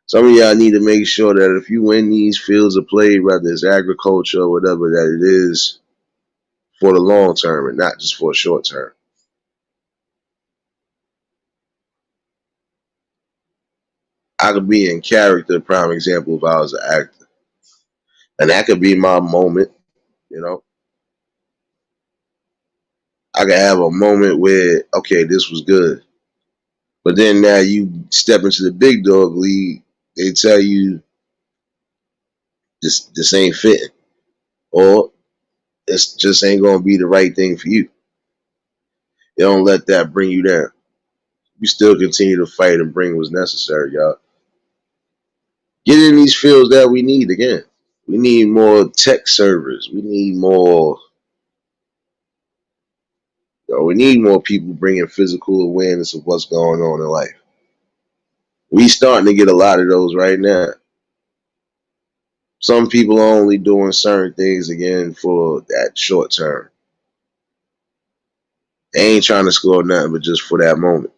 Some of y'all need to make sure that if you win these fields of play, whether it's agriculture or whatever, that it is for the long term and not just for a short term. I could be in character, prime example, if I was an actor. And that could be my moment, you know. I could have a moment where, okay, this was good. But then now you step into the big dog league, they tell you this ain't fitting. Or this just ain't gonna be the right thing for you. You don't let that bring you down. You still continue to fight and bring what's necessary, y'all. Get in these fields that we need again. We need more tech servers. We need more. We need more people bringing physical awareness of what's going on in life. We starting to get a lot of those right now. Some people are only doing certain things again for that short term. They ain't trying to score nothing but just for that moment.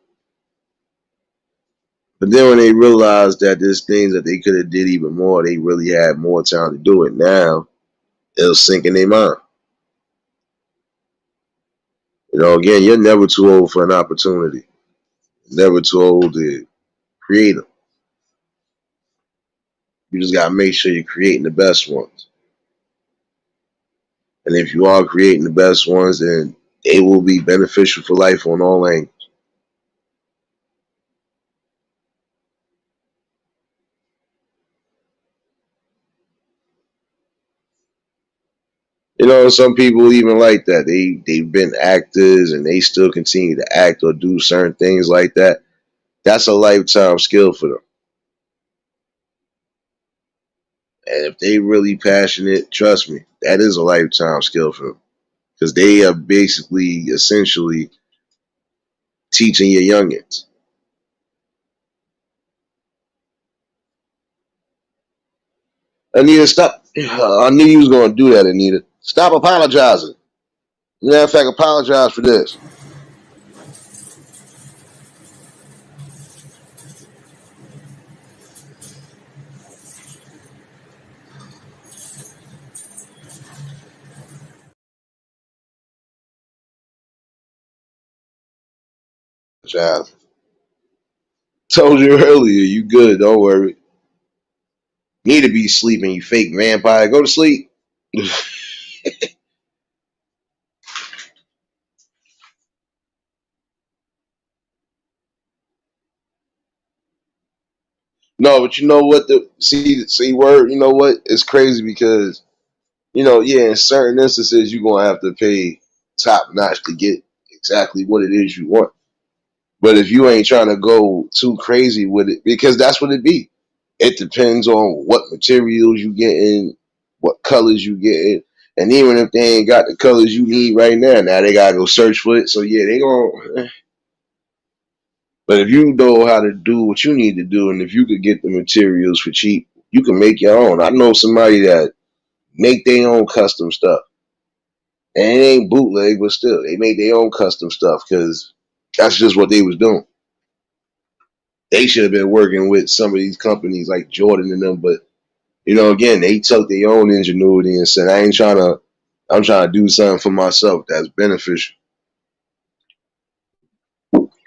But then when they realize that there's things that they could have did even more, they really had more time to do it. Now it'll sink in their mind. You know, again, you're never too old for an opportunity. Never too old to create them. You just gotta make sure you're creating the best ones. And if you are creating the best ones, then they will be beneficial for life on all angles. You know, some people even like that. They've been actors and they still continue to act or do certain things like that. That's a lifetime skill for them. And if they really passionate, trust me, that is a lifetime skill for them. Because they are basically essentially teaching your youngins. Anita, stop. I knew you was gonna do that, Anita. Stop apologizing. Matter of fact, apologize for this. Apologize. Told you earlier, you good, don't worry. Need to be sleeping, you fake vampire. Go to sleep. No, but you know what the see word, you know what? It's crazy because, yeah, in certain instances you're gonna have to pay top notch to get exactly what it is you want. But if you ain't trying to go too crazy with it, because that's what it be. It depends on what materials you getting, what colors you getting. And even if they ain't got the colors you need right now they gotta go search for it. So yeah, they gonna. But if you know how to do what you need to do, and if you could get the materials for cheap, you can make your own. I know somebody that make their own custom stuff, and it ain't bootleg, but still, they make their own custom stuff because that's just what they was doing. They should have been working with some of these companies like Jordan and them, but again, they took their own ingenuity and said, "I ain't trying to. I'm trying to do something for myself that's beneficial." And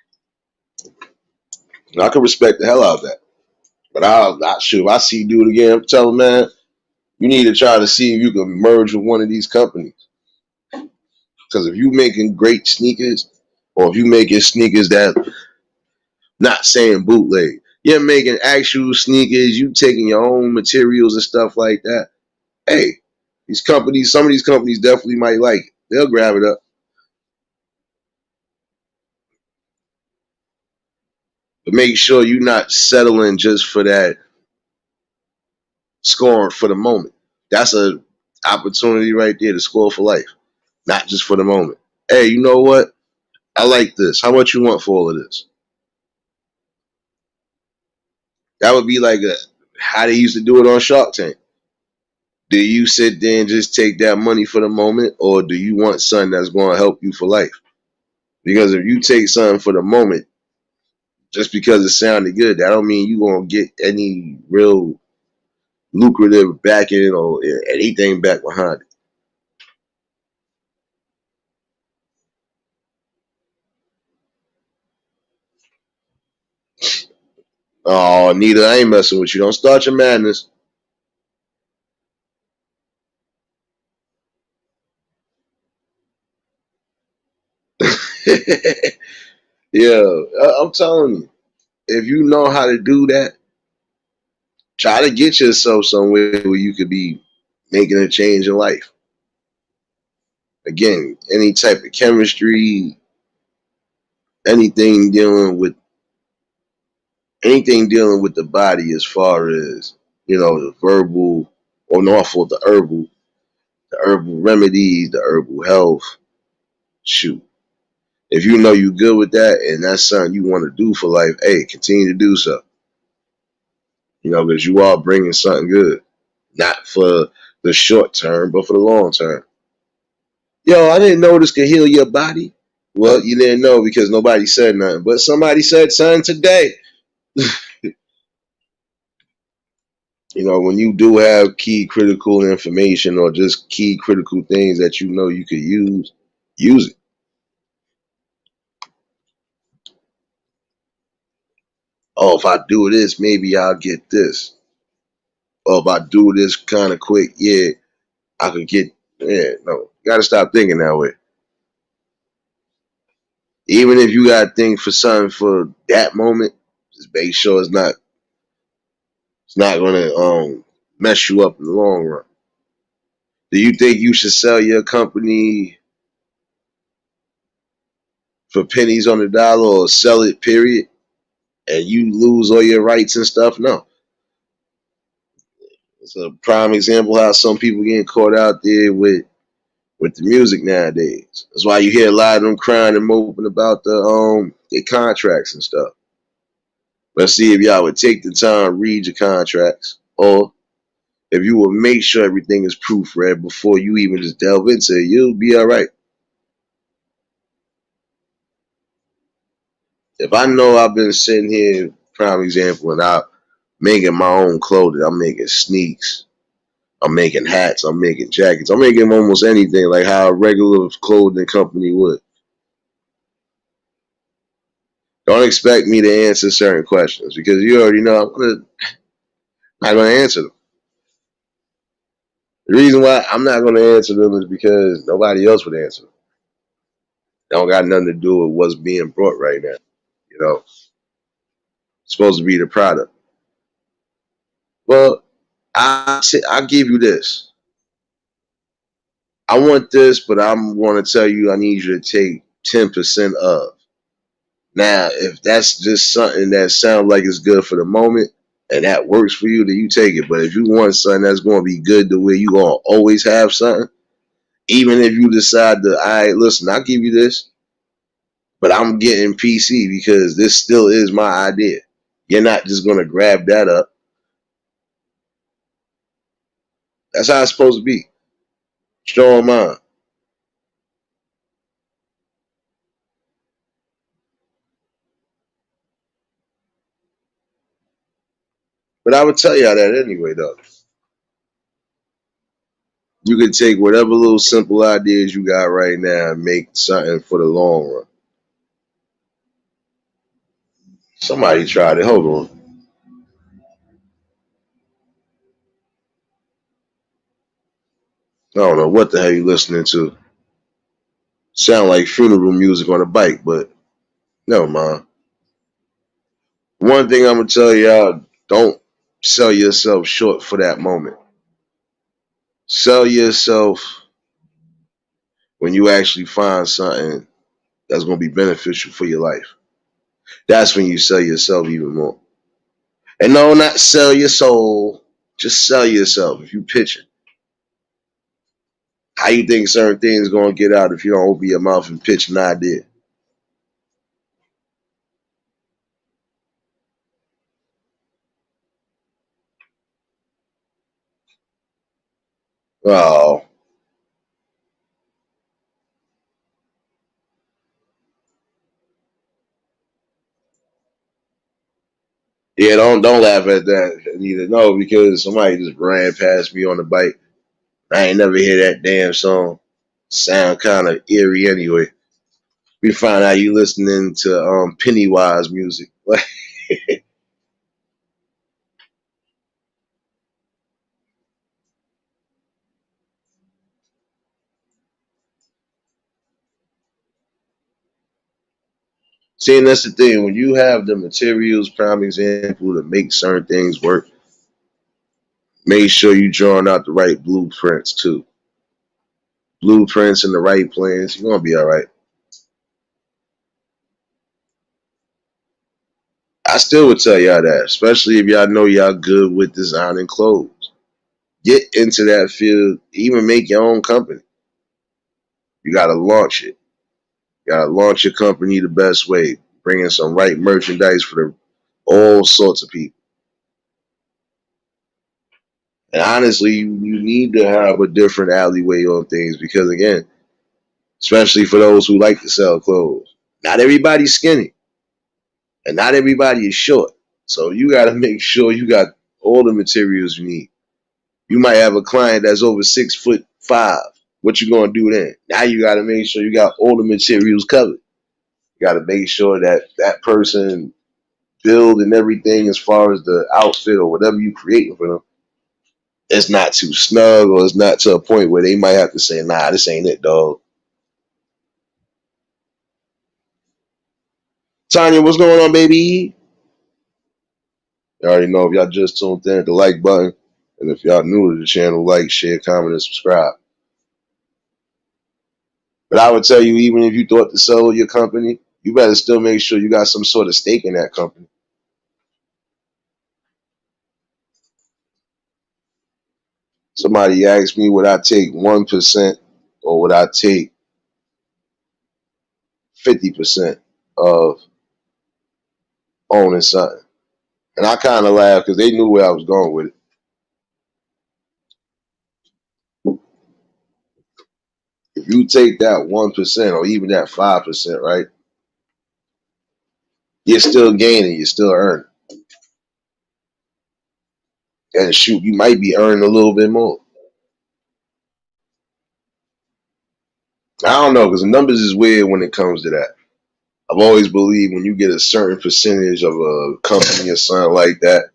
I can respect the hell out of that. But I'll not sure if I see you do it again. I'm telling man, you need to try to see if you can merge with one of these companies. Because if you making great sneakers, or if you making sneakers that not saying bootleg, you're making actual sneakers, you taking your own materials and stuff like that. Hey, some of these companies definitely might like it. They'll grab it up. But make sure you're not settling just for that scoring for the moment. That's a opportunity right there to score for life, not just for the moment. Hey, you know what? I like this. How much you want for all of this? That would be like how they used to do it on Shark Tank. Do you sit there and just take that money for the moment, or do you want something that's going to help you for life? Because if you take something for the moment, just because it sounded good, that don't mean you're going to get any real lucrative backing or anything back behind it. Oh, neither. I ain't messing with you. Don't start your madness. Yeah, I'm telling you, if you know how to do that, try to get yourself somewhere where you could be making a change in life. Again, any type of chemistry, anything dealing with anything dealing with the body as far as the verbal or no fault the herbal remedies, the herbal health. Shoot, if you know you good with that and that's something you want to do for life, hey, continue to do so. Because you are bringing something good, not for the short term, but for the long term. Yo, I didn't know this could heal your body. Well, you didn't know because nobody said nothing, but somebody said something today. When you do have key critical information or just key critical things that you could use it. Oh, if I do this, maybe I'll get this. Or if I do this kind of quick, yeah, I could get. Yeah, no. gotta stop thinking that way. Even if you gotta think for something for that moment, just make sure it's not gonna mess you up in the long run. Do you think you should sell your company for pennies on the dollar or sell it, period, and you lose all your rights and stuff? No. It's a prime example how some people getting caught out there with the music nowadays. That's why you hear a lot of them crying and moping about their contracts and stuff. Let's see if y'all would take the time, read your contracts, or if you would make sure everything is proofread before you even just delve into it, you'll be all right. If I know I've been sitting here, prime example, and I'm making my own clothing, I'm making sneaks, I'm making hats, I'm making jackets, I'm making almost anything like how a regular clothing company would. Don't expect me to answer certain questions because you already know not going to answer them. The reason why I'm not going to answer them is because nobody else would answer them. They don't got nothing to do with what's being brought right now. You know, it's supposed to be the product. Well, I give you this. I want this, but I'm going to tell you I need you to take 10% of. Now, if that's just something that sounds like it's good for the moment and that works for you, then you take it. But if you want something that's going to be good the way you going to always have something, even if you decide to, all right, listen, I'll give you this, but I'm getting PC because this still is my idea. You're not just going to grab that up. That's how it's supposed to be. Strong mind. But I would tell y'all that anyway, though. You can take whatever little simple ideas you got right now and make something for the long run. Somebody tried it. Hold on. I don't know what the hell you listening to. Sound like funeral music on a bike, but never mind. One thing I'm gonna tell y'all: don't sell yourself short for that moment. Sell yourself when you actually find something that's gonna be beneficial for your life. That's when you sell yourself even more. And no, not sell your soul. Just sell yourself. If you pitching, how you think certain things gonna get out if you don't open your mouth and pitch an idea? Oh, yeah. Don't laugh at that either. No, because somebody just ran past me on the bike. I ain't never hear that damn song. Sound kind of eerie anyway. We find out you listening to Pennywise music. Like, see, that's the thing. When you have the materials, prime example, to make certain things work, make sure you drawing out the right blueprints too. Blueprints and the right plans, you're gonna be all right. I still would tell y'all that, especially if y'all know y'all good with designing clothes. Get into that field, even make your own company. You gotta launch it. You gotta launch your company the best way. Bring in some right merchandise for all sorts of people. And honestly, you need to have a different alleyway on things because again, especially for those who like to sell clothes, not everybody's skinny and not everybody is short. So you got to make sure you got all the materials you need. You might have a client that's over 6'5". What you gonna do then? Now you got to make sure you got all the materials covered. You got to make sure that that person build and everything as far as the outfit or whatever you creating for them. it's not too snug or it's not to a point where they might have to say, nah, this ain't it, dog. Tanya, what's going on, baby? You already know if y'all just tuned in, the like button. And if y'all new to the channel, like, share, comment, and subscribe. But I would tell you, even if you thought to sell your company, you better still make sure you got some sort of stake in that company. Somebody asked me, would I take 1% or would I take 50% of owning something? And I kind of laughed because they knew where I was going with it. If you take that 1% or even that 5%, right, you're still gaining, you're still earning. And shoot, you might be earning a little bit more. I don't know, because the numbers is weird when it comes to that. I've always believed when you get a certain percentage of a company or something like that,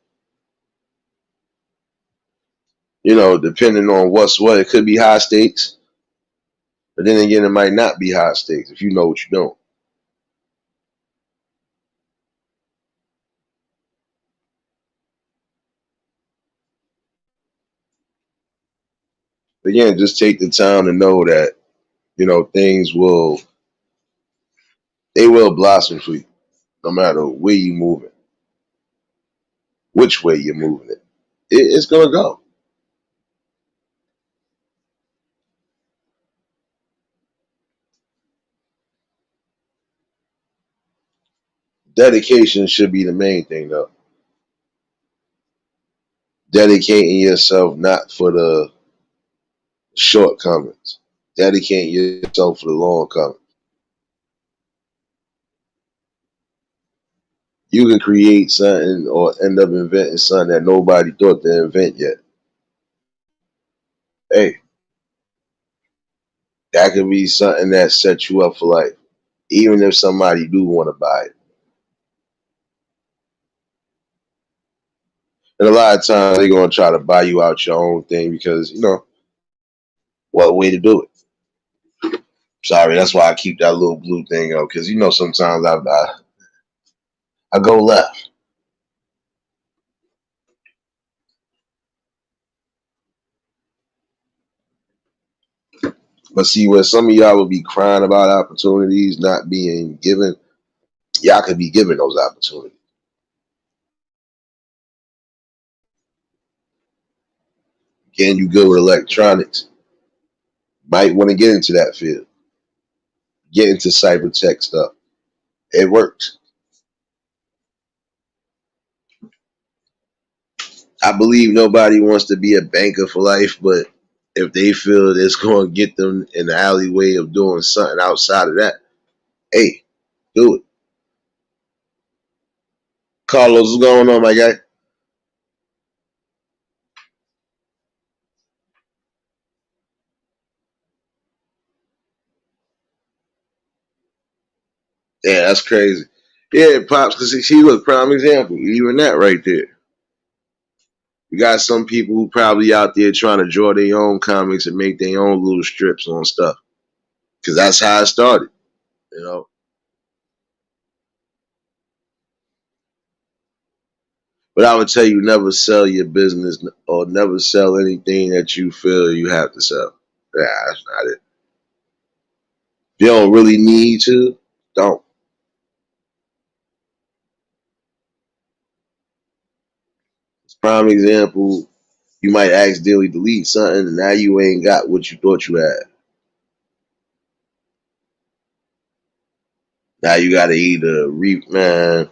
you know, depending on what's what, it could be high stakes, but then again, it might not be high stakes if you know what you're doing. But again, just take the time to know that, you know, things will, they will blossom for you, no matter where you're moving, which way you're moving it. It's going to go. Dedication should be the main thing, though. Dedicating yourself not for the shortcomings, dedicating yourself for the long coming. You can create something or end up inventing something that nobody thought to invent yet. Hey, that could be something that sets you up for life, even if somebody do want to buy it. And a lot of times they're gonna try to buy you out your own thing because you know what way to do it. Sorry, that's why I keep that little blue thing up because you know sometimes I go left. But see, where some of y'all will be crying about opportunities not being given, y'all could be given those opportunities. Can you good with electronics? Might want to get into that field. Get into cyber tech stuff. It works. I believe nobody wants to be a banker for life, but if they feel it's going to get them in the alleyway of doing something outside of that, hey, do it. Carlos, what's going on, my guy? Yeah, that's crazy. Yeah, pops, because he was a prime example. Even that right there. You got some people who probably out there trying to draw their own comics and make their own little strips on stuff. Because that's how it started, you know. But I would tell you never sell your business or never sell anything that you feel you have to sell. Yeah, that's not it. If you don't really need to, don't. Prime example, you might accidentally delete something and now you ain't got what you thought you had. Now you gotta either man,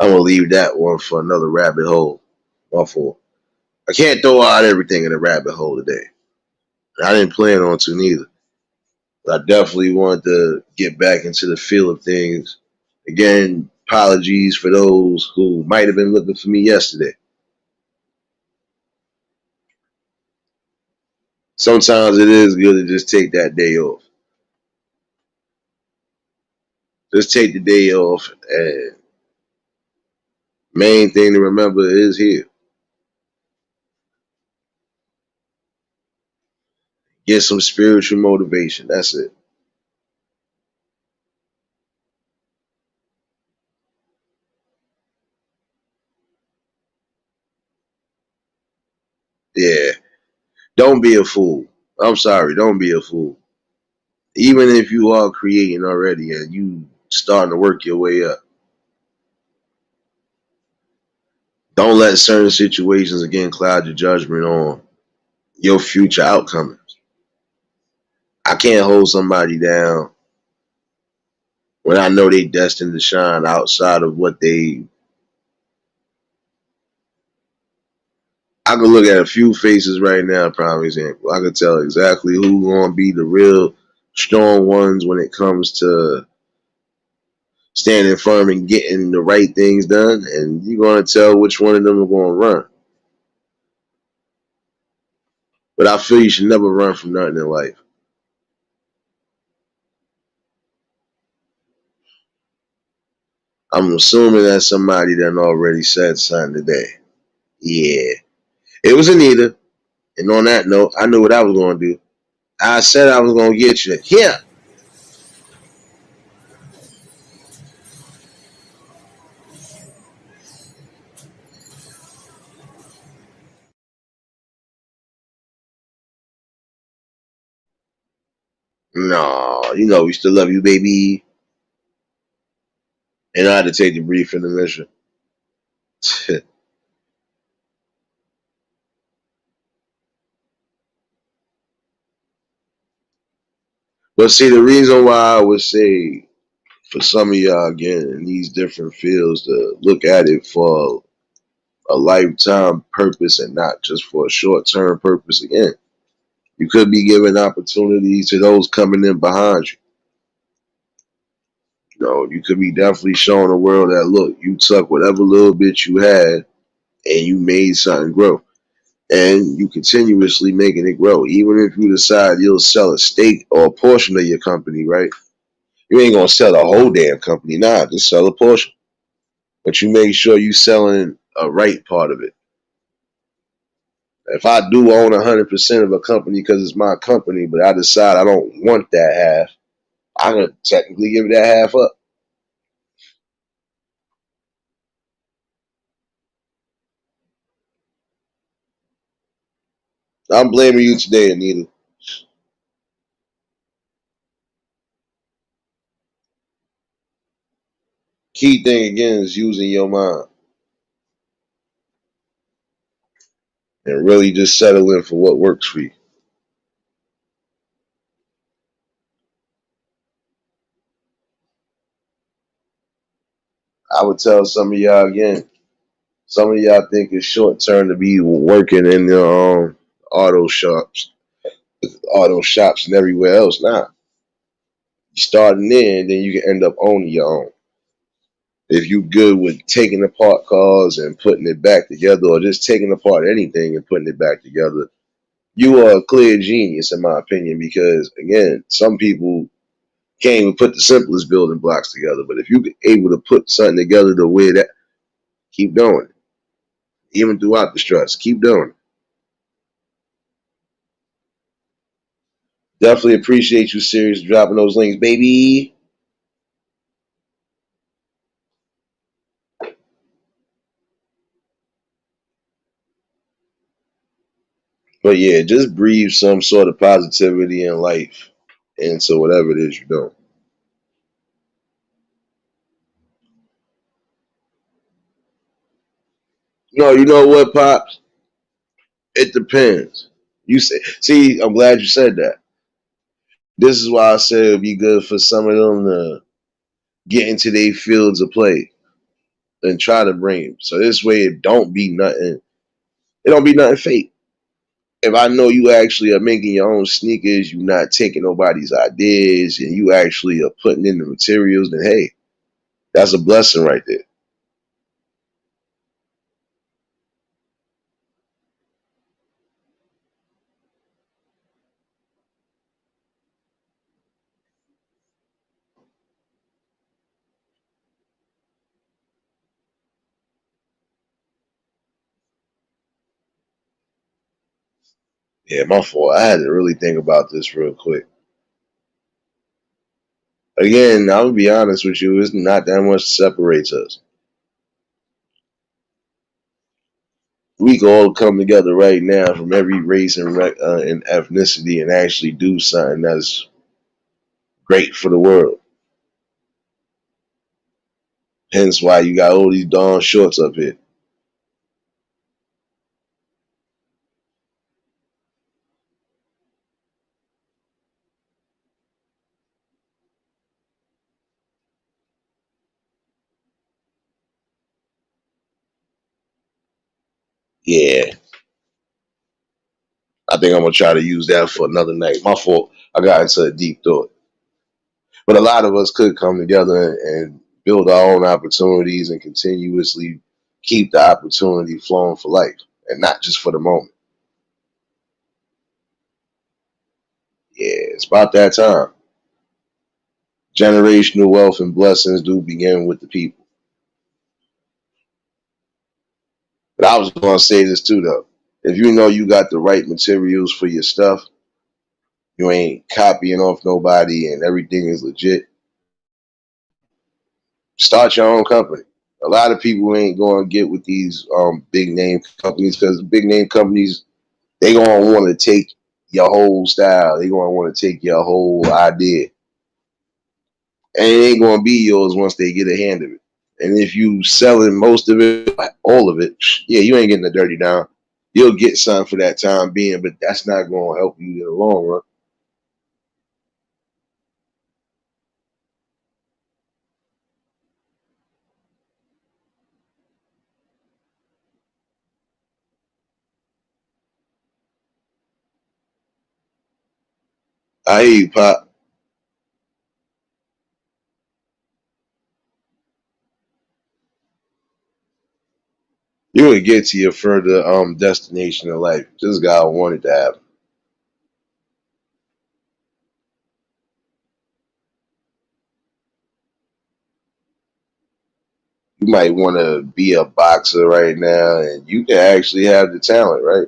I'm gonna leave that one for another rabbit hole. My fault. I can't throw out everything in a rabbit hole today. I didn't plan on to neither. But I definitely want to get back into the feel of things. Again, apologies for those who might have been looking for me yesterday. Sometimes it is good to just take that day off. Just take the day off, and main thing to remember is here. Get some spiritual motivation. That's it. Yeah. Don't be a fool. I'm sorry. Don't be a fool. Even if you are creating already and you starting to work your way up, don't let certain situations again cloud your judgment on your future outcomes. I can't hold somebody down when I know they destined to shine outside of what they. I can look at a few faces right now, prime example. I can tell exactly who gonna be the real strong ones when it comes to standing firm and getting the right things done, and you're gonna tell which one of them are gonna run. But I feel you should never run from nothing in life. I'm assuming that's somebody that already said something today. Yeah. It was Anita. And on that note, I knew what I was going to do. I said I was going to get you. Here. No, you know we still love you, baby. And I had to take the brief intermission. But see, the reason why I would say for some of y'all, again, in these different fields, to look at it for a lifetime purpose and not just for a short term purpose, again, you could be giving opportunities to those coming in behind you. You know, you could be definitely showing the world that look, you took whatever little bit you had and you made something grow. And you continuously making it grow. Even if you decide you'll sell a stake or a portion of your company, right? You ain't gonna sell the whole damn company, nah, just sell a portion. But you make sure you selling a right part of it. If I do own 100% of a company because it's my company, but I decide I don't want that half, I'm gonna technically give that half up. I'm blaming you today, Anita. Key thing again is using your mind and really just settling for what works for you. I would tell some of y'all again, some of y'all think it's short term to be working in the auto shops and everywhere else. Nah, you starting there and then you can end up owning your own. If you good with taking apart cars and putting it back together, or just taking apart anything and putting it back together, you are a clear genius in my opinion. Because again, some people can't even put the simplest building blocks together. But if you're able to put something together the way that, keep doing it. Even throughout the stress, keep doing it. Definitely appreciate you, Sirius, dropping those links, baby. But yeah, just breathe some sort of positivity in life into whatever it is you're doing. No, you know what, Pops? It depends. You say, see, I'm glad you said that. This is why I said it'd be good for some of them to get into their fields of play and try to bring them. So this way, it don't be nothing. It don't be nothing fake. If I know you actually are making your own sneakers, you're not taking nobody's ideas, and you actually are putting in the materials, then hey, that's a blessing right there. Yeah, my fault. I had to really think about this real quick. Again, I'm gonna be honest with you. It's not that much separates us. We can all come together right now from every race and ethnicity and actually do something that's great for the world. Hence why you got all these darn shorts up here. Yeah, I think I'm gonna try to use that for another night. My fault. I got into a deep thought. But a lot of us could come together and build our own opportunities and continuously keep the opportunity flowing for life and not just for the moment. Yeah, it's about that time. Generational wealth and blessings do begin with the people. But I was going to say this too, though. If you know you got the right materials for your stuff, you ain't copying off nobody and everything is legit, start your own company. A lot of people ain't going to get with these big name companies because big name companies, they going to want to take your whole style. They going to want to take your whole idea. And it ain't going to be yours once they get a hand of it. And if you selling most of it, all of it, yeah, you ain't getting the dirty down. You'll get something for that time being, but that's not going to help you in the long run. I hear you, Pop. You would get to your further destination in life. Just God wanted to happen. You might want to be a boxer right now, and you can actually have the talent, right?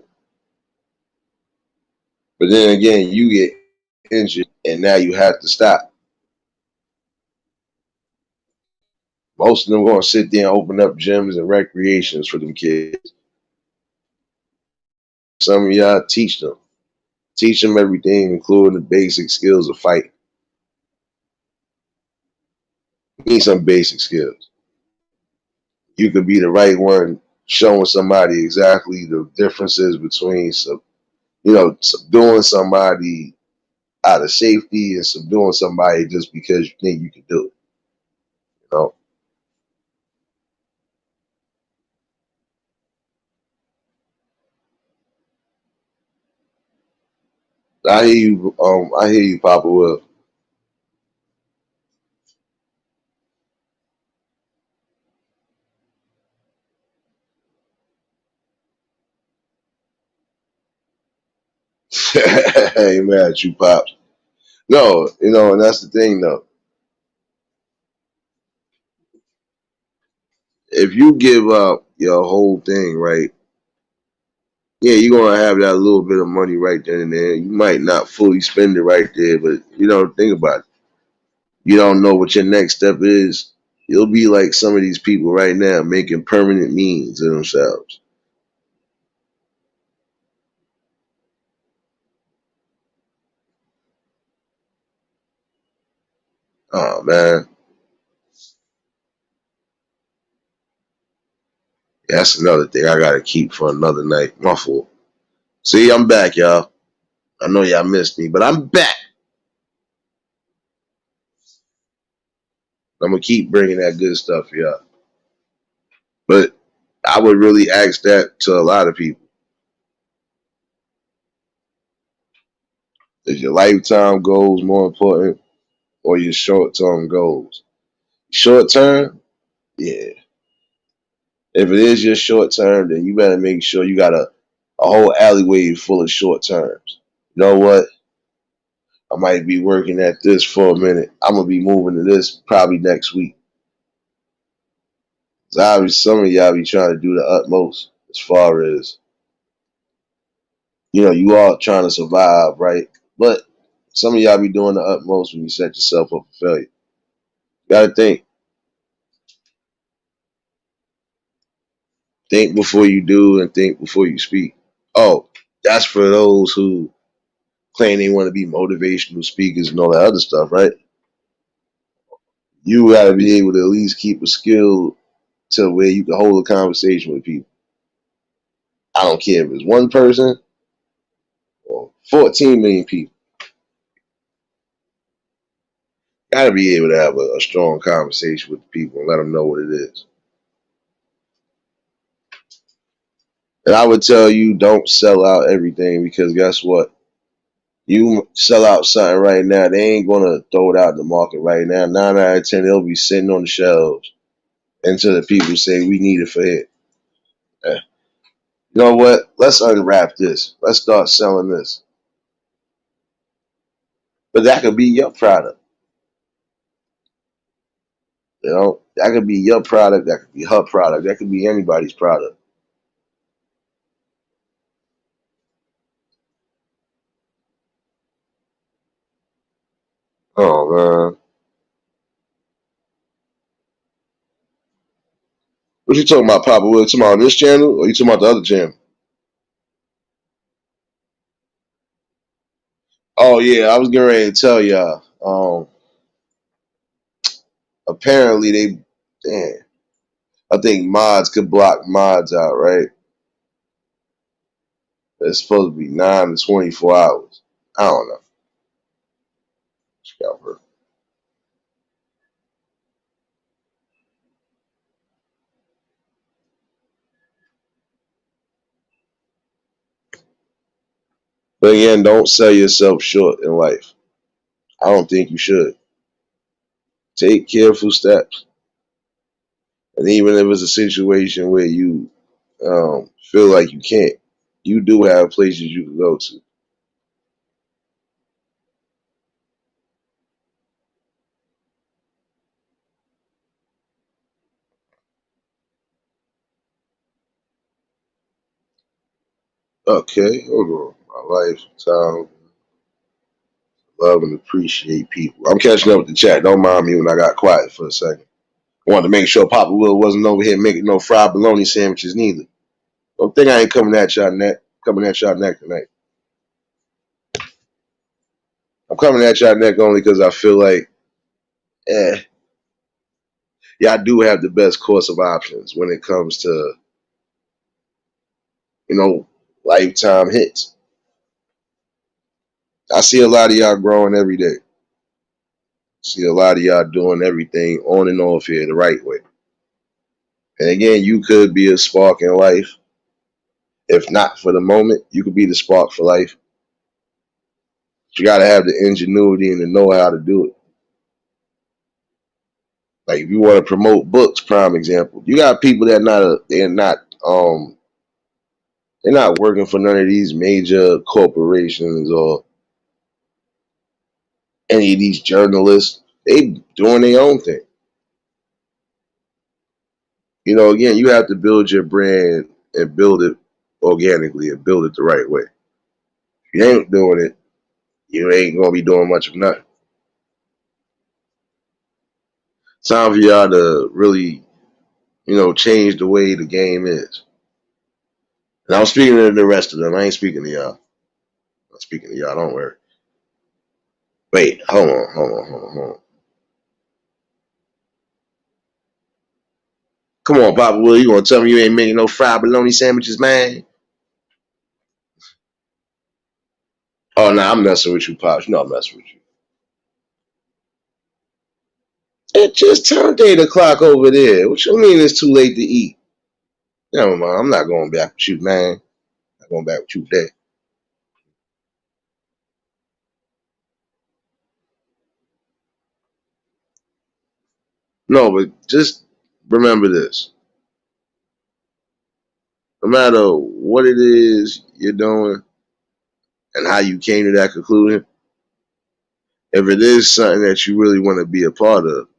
But then again, you get injured, and now you have to stop. Most of them going to sit there and open up gyms and recreations for them kids. Some of y'all teach them everything, including the basic skills of fight. You need some basic skills. You could be the right one showing somebody exactly the differences between some, subduing somebody out of safety and subduing somebody just because you think you can do it. You know, I hear you. I hear you, Papa Will. Hey, man, at you, Pops. No, and that's the thing, though. If you give up your whole thing, right? Yeah, you're gonna have that little bit of money right then and there. You might not fully spend it right there, but think about it. You don't know what your next step is. You'll be like some of these people right now making permanent means of themselves. Oh man, yeah, that's another thing I gotta keep for another night. My fault. See, I'm back, y'all. I know y'all missed me, but I'm back. I'm gonna keep bringing that good stuff for y'all. But I would really ask that to a lot of people. Is your lifetime goals more important or your short term goals? Short term, yeah. If it is your short term, then you better make sure you got a whole alleyway full of short terms. You know what? I might be working at this for a minute. I'm gonna be moving to this probably next week. So obviously some of y'all be trying to do the utmost as far as You all trying to survive, right? But some of y'all be doing the utmost when you set yourself up for failure. Gotta think before you do, and think before you speak. Oh, that's for those who claim they want to be motivational speakers and all that other stuff, right? You gotta be able to at least keep a skill to where you can hold a conversation with people. I don't care if it's one person or 14 million people. Gotta be able to have a strong conversation with the people and let them know what it is. And I would tell you, don't sell out everything, because guess what? You sell out something right now, they ain't gonna throw it out in the market right now. 9 out of 10, it'll be sitting on the shelves until the people say we need it for it. Eh, You know what? Let's unwrap this. Let's start selling this. But that could be your product. That could be your product. That could be her product. That could be anybody's product. Oh man, what you talking about, Papa? Will you talking about this channel, or you talking about the other channel? Oh yeah, I was getting ready to tell y'all. Apparently damn, I think mods could block mods out, right? It's supposed to be 9 to 24 hours. I don't know. Scalper. But again, don't sell yourself short in life. I don't think you should. Take careful steps. And even if it's a situation where you feel like you can't, you do have places you can go to. Okay, hold on. My life, time, love, and appreciate people. I'm catching up with the chat. Don't mind me when I got quiet for a second. I wanted to make sure Papa Will wasn't over here making no fried bologna sandwiches neither. Don't think I ain't coming at y'all neck. Coming at y'all neck tonight. I'm coming at y'all neck only because I feel like, eh, y'all do have the best course of options when it comes to, you know, lifetime hits. I see a lot of y'all growing every day. See a lot of y'all doing everything on and off here the right way. And again, you could be a spark in life. If not for the moment, you could be the spark for life. But you got to have the ingenuity and the know how to do it. Like if you want to promote books, prime example, you got people that they're not working for none of these major corporations or any of these journalists. They doing their own thing. Again, you have to build your brand and build it organically and build it the right way. If you ain't doing it, you ain't gonna be doing much of nothing. Time for y'all to really, change the way the game is. And I'm speaking to the rest of them. I ain't speaking to y'all. I'm speaking to y'all. Don't worry. Wait, hold on. Come on, Papa Will. You gonna tell me you ain't making no fried bologna sandwiches, man? Oh, no, I'm messing with you, Pops. No, I'm messing with you. It just turned 8 o'clock over there. What you mean it's too late to eat? Never mind. I'm not going back with you, man. Not going back with you today. No, but just remember this. No matter what it is you're doing and how you came to that conclusion, if it is something that you really want to be a part of,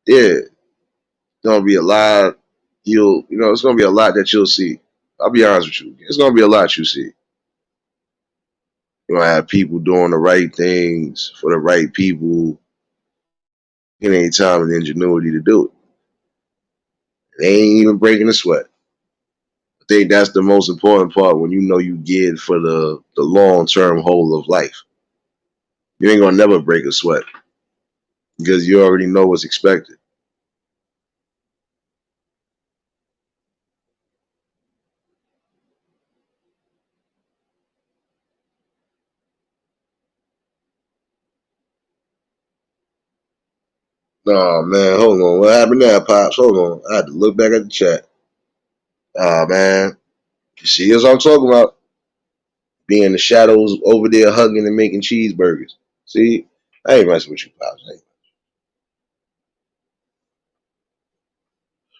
yeah, it's gonna be a lot. It's gonna be a lot that you'll see. I'll be honest with you. It's gonna be a lot you see. You're gonna have people doing the right things for the right people. It ain't time and ingenuity to do it. They ain't even breaking a sweat. I think that's the most important part when you know you get for the long term whole of life. You ain't gonna never break a sweat because you already know what's expected. Nah, man, hold on. What happened there, Pops? Hold on. I had to look back at the chat. Ah, man. You see, as I'm talking about being in the shadows over there hugging and making cheeseburgers. See, I ain't messing with you, Pops.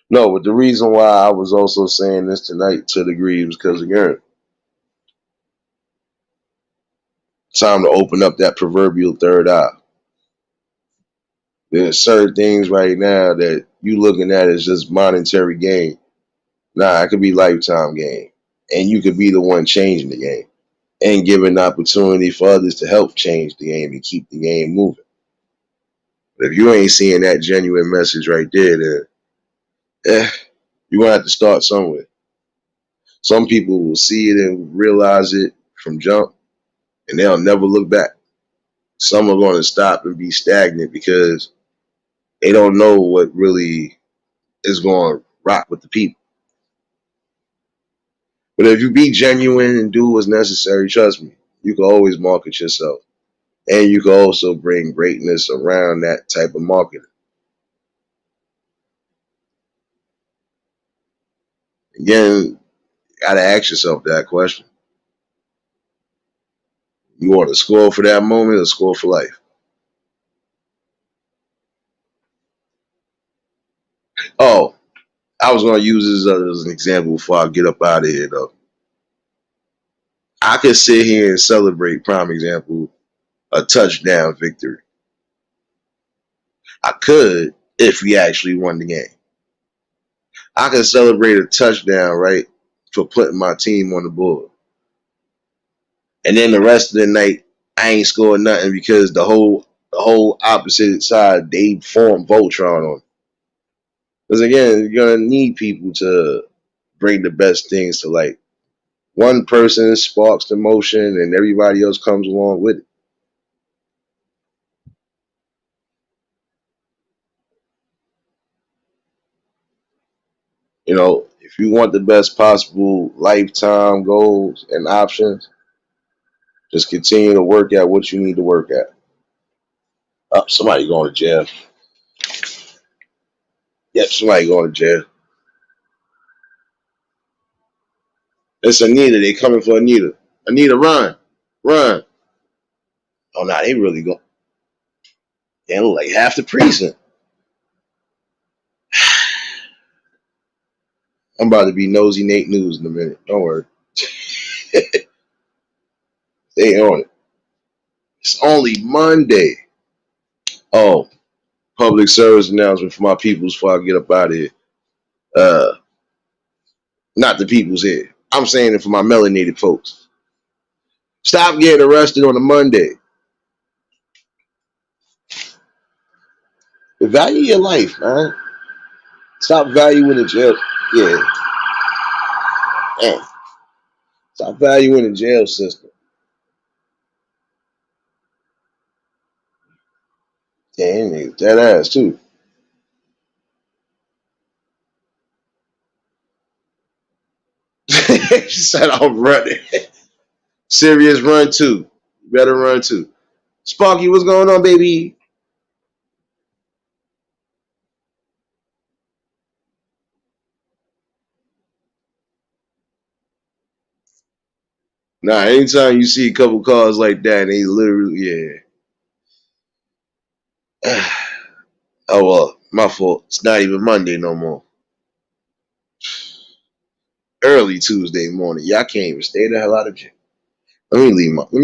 No, but the reason why I was also saying this tonight to the degree was because, again, time to open up that proverbial third eye. There's certain things right now that you looking at as just monetary gain. Nah, it could be lifetime gain. And you could be the one changing the game and giving opportunity for others to help change the game and keep the game moving. But if you ain't seeing that genuine message right there, then you're gonna have to start somewhere. Some people will see it and realize it from jump and they'll never look back. Some are gonna stop and be stagnant because they don't know what really is gonna rock with the people. But if you be genuine and do what's necessary, trust me, you can always market yourself. And you can also bring greatness around that type of marketing. Again, you gotta ask yourself that question. You want to score for that moment or score for life? Oh, I was gonna use this as an example before I get up out of here though. I could sit here and celebrate, prime example, a touchdown victory. I could if we actually won the game. I could celebrate a touchdown, right, for putting my team on the board. And then the rest of the night, I ain't scored nothing because the whole opposite side they formed Voltron on. Because again, you're gonna need people to bring the best things to light. One person sparks the motion, and everybody else comes along with it. If you want the best possible lifetime goals and options, just continue to work at what you need to work at. Somebody going to jail. Yep, somebody going to jail. It's Anita. They coming for Anita. Anita, run, run. Oh, nah, they really go. They look like half the precinct. I'm about to be nosy Nate News in a minute. Don't worry. They on it. It's only Monday. Oh, public service announcement for my peoples before I get up out of here. Uh, Not the people's here. I'm saying it for my melanated folks. Stop getting arrested on a Monday. Value your life, man. Stop valuing the jail. Yeah, man. Stop valuing the jail system. Damn, that ass too. She said I'm running. Serious run too. You better run too. Sparky, what's going on, baby? Nah, anytime you see a couple cars like that, they literally, yeah. Oh well, my fault. It's not even Monday no more. Early Tuesday morning. Y'all can't even stay the hell out of jail. Let me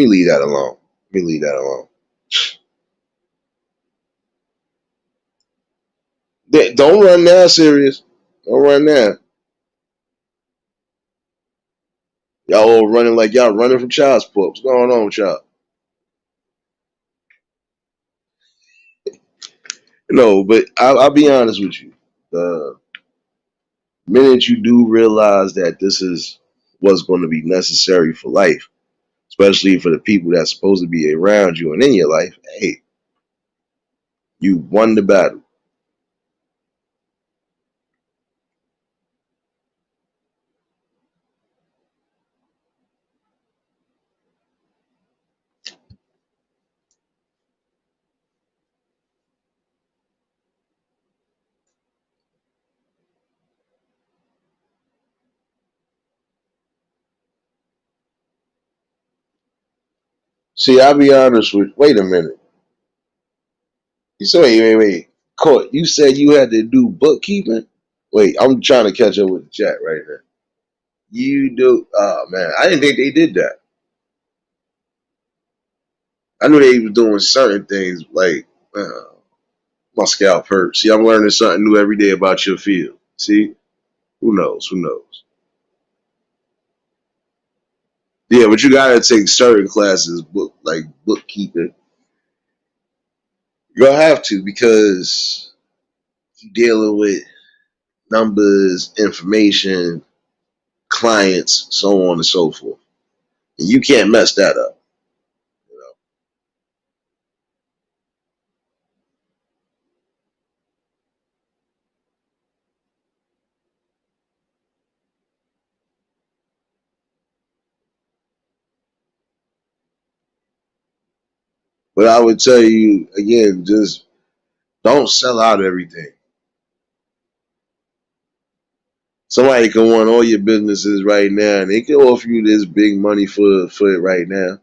leave that alone. Let me leave that alone. Don't run now, serious. Don't run now. Y'all all running like y'all running from child support. What's going on with y'all? No, but I'll be honest with you. The minute you do realize that this is what's going to be necessary for life, especially for the people that's supposed to be around you and in your life, hey, you won the battle. See, I'll be honest with. Wait a minute. You said, wait. Court, you said you had to do bookkeeping? Wait, I'm trying to catch up with the chat right now. You do? Oh, man. I didn't think they did that. I knew they was doing certain things like my scalp hurts. See, I'm learning something new every day about your field. See? Who knows? Who knows? Yeah, but you gotta take certain classes, like bookkeeping. You'll have to because you're dealing with numbers, information, clients, so on and so forth. And you can't mess that up. You know? But I would tell you again, just don't sell out everything. Somebody can want all your businesses right now, and they can offer you this big money for it right now.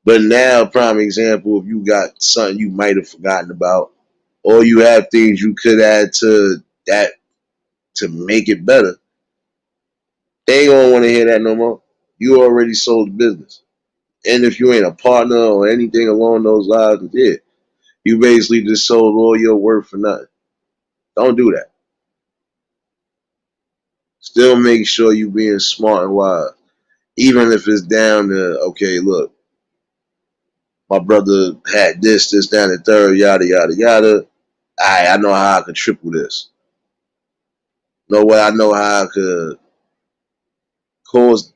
But now, prime example, if you got something you might have forgotten about, or you have things you could add to that to make it better, they ain't gonna want to hear that no more. You already sold the business. And if you ain't a partner or anything along those lines, yeah, you basically just sold all your work for nothing. Don't do that. Still make sure you being smart and wise. Even if it's down to, okay, look, my brother had this, down the third, yada, yada, yada. I know how I could triple this. No way I know how I could cause,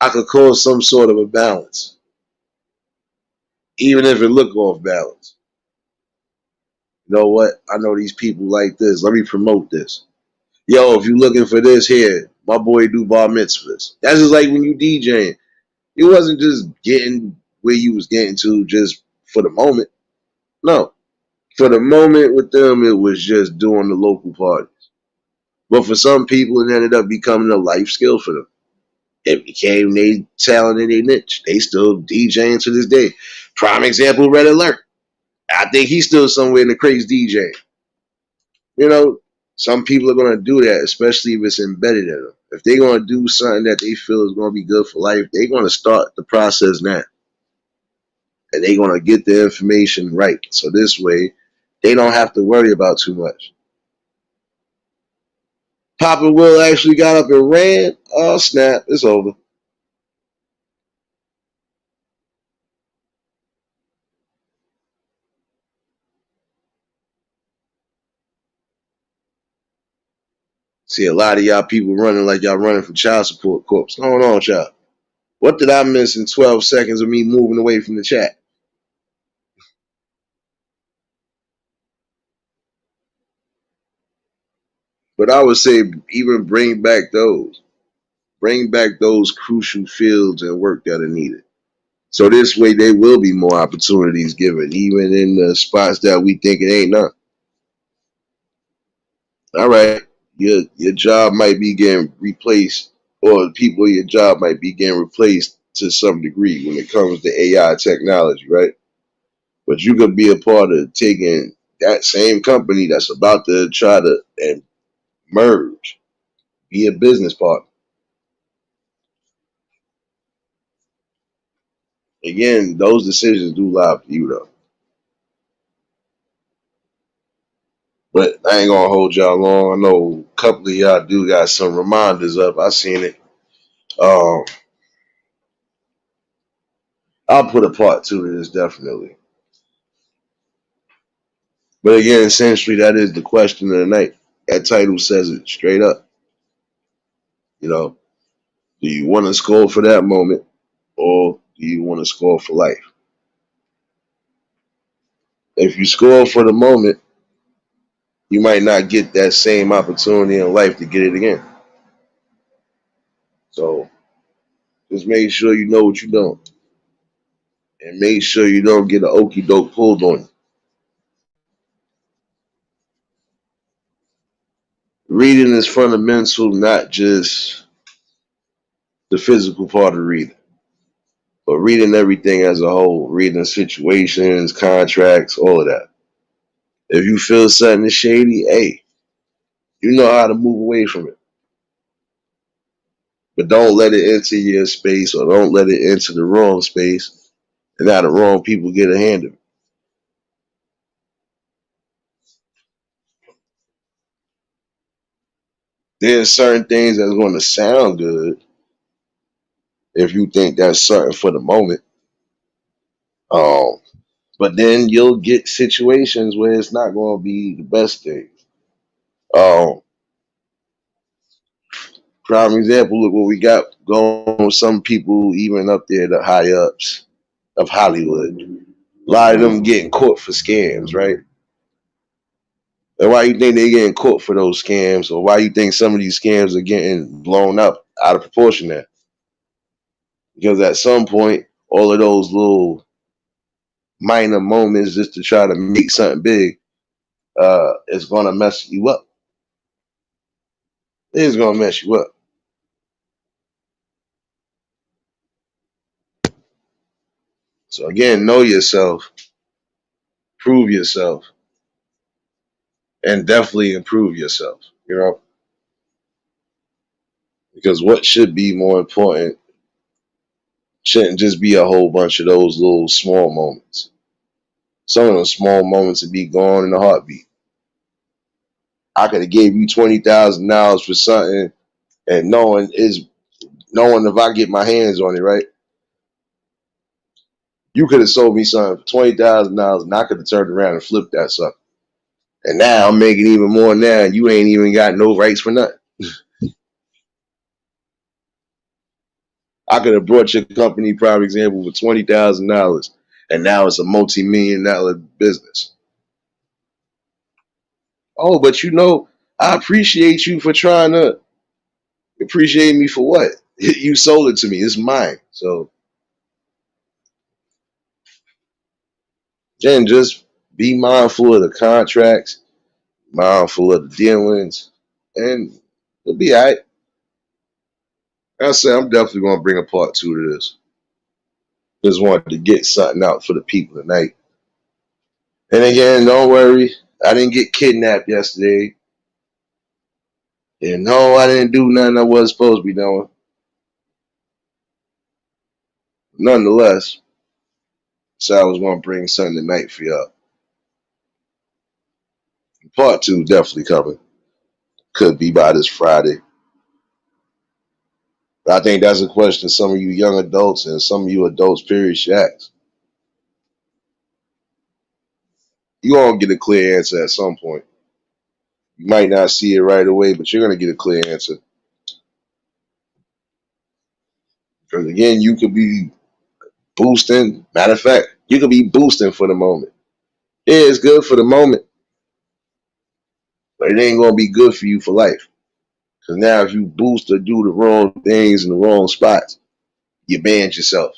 I could cause some sort of a balance. Even if it look off balance. You know what? I know these people like this. Let me promote this. Yo, if you looking for this here, my boy do bar mitzvahs. That's just like when you DJing. You wasn't just getting where you was getting to just for the moment. No. For the moment with them, it was just doing the local parties. But for some people, it ended up becoming a life skill for them. It became their talent in their niche. They still DJing to this day. Prime example, Red Alert. I think he's still somewhere in the craze DJ. You know, some people are going to do that, especially if it's embedded in them. If they're going to do something that they feel is going to be good for life, they're going to start the process now. And they're going to get the information right. So this way, they don't have to worry about too much. Papa Will actually got up and ran. Oh, snap. It's over. See, a lot of y'all people running like y'all running from child support corps. What's going on, y'all? What did I miss in 12 seconds of me moving away from the chat? But I would say even bring back those. Bring back those crucial fields and work that are needed. So this way there will be more opportunities given, even in the spots that we think it ain't none. All right. Your job might be getting replaced, or people in your job might be getting replaced to some degree when it comes to AI technology, right? But you could be a part of taking that same company that's about to try to and merge, be a business partner. Again, those decisions do lie for you though. But I ain't gonna hold y'all long. I know a couple of y'all do got some reminders up. I seen it. Um, I'll put a part two to this definitely. But again, essentially, that is the question of the night. That title says it straight up. You know, do you want to score for that moment, or do you want to score for life? If you score for the moment, you might not get that same opportunity in life to get it again. So just make sure you know what you're doing, and make sure you don't get an okey doke pulled on you. Reading is fundamental, not just the physical part of reading, but reading everything as a whole, reading situations, contracts, all of that. If you feel something is shady, hey, you know how to move away from it. But don't let it into your space, or don't let it into the wrong space, and now the wrong people get a hand of it. There's certain things that's going to sound good if you think that's certain for the moment. Um, but then you'll get situations where it's not going to be the best thing. Um, Prime example, look what we got going on with some people, even up there, the high ups of Hollywood. A lot of them getting caught for scams, right? And why you think they getting caught for those scams, or why you think some of these scams are getting blown up out of proportion there? Because at some point, all of those little minor moments just to try to make something big, is gonna mess you up. It's gonna mess you up. So again, know yourself, prove yourself, and definitely improve yourself. You know, because what should be more important shouldn't just be a whole bunch of those little small moments. Some of those small moments would be gone in a heartbeat. I could have gave you $20,000 for something, and knowing if I get my hands on it, right? You could have sold me something for $20,000, and I could have turned around and flipped that sucker. And now I'm making even more now, and you ain't even got no rights for nothing. I could have brought your company, prime example, for $20,000, and now it's a multi-million-dollar business. Oh, but I appreciate you for trying to appreciate me for what? You sold it to me. It's mine. So then just be mindful of the contracts, mindful of the dealings, and it'll be all right. I say I'm definitely gonna bring a part two to this. Just wanted to get something out for the people tonight. And again, don't worry, I didn't get kidnapped yesterday. And no, I didn't do nothing I wasn't supposed to be doing. Nonetheless, so I was gonna bring something tonight for y'all. Part two definitely coming. Could be by this Friday. But I think that's a question some of you young adults and some of you adults, period, should ask. You all get a clear answer at some point. You might not see it right away, but you're gonna get a clear answer. Because again, you could be boosting. Matter of fact, you could be boosting for the moment. Yeah, it's good for the moment, but it ain't gonna be good for you for life. Because now, if you boost or do the wrong things in the wrong spots, you banned yourself.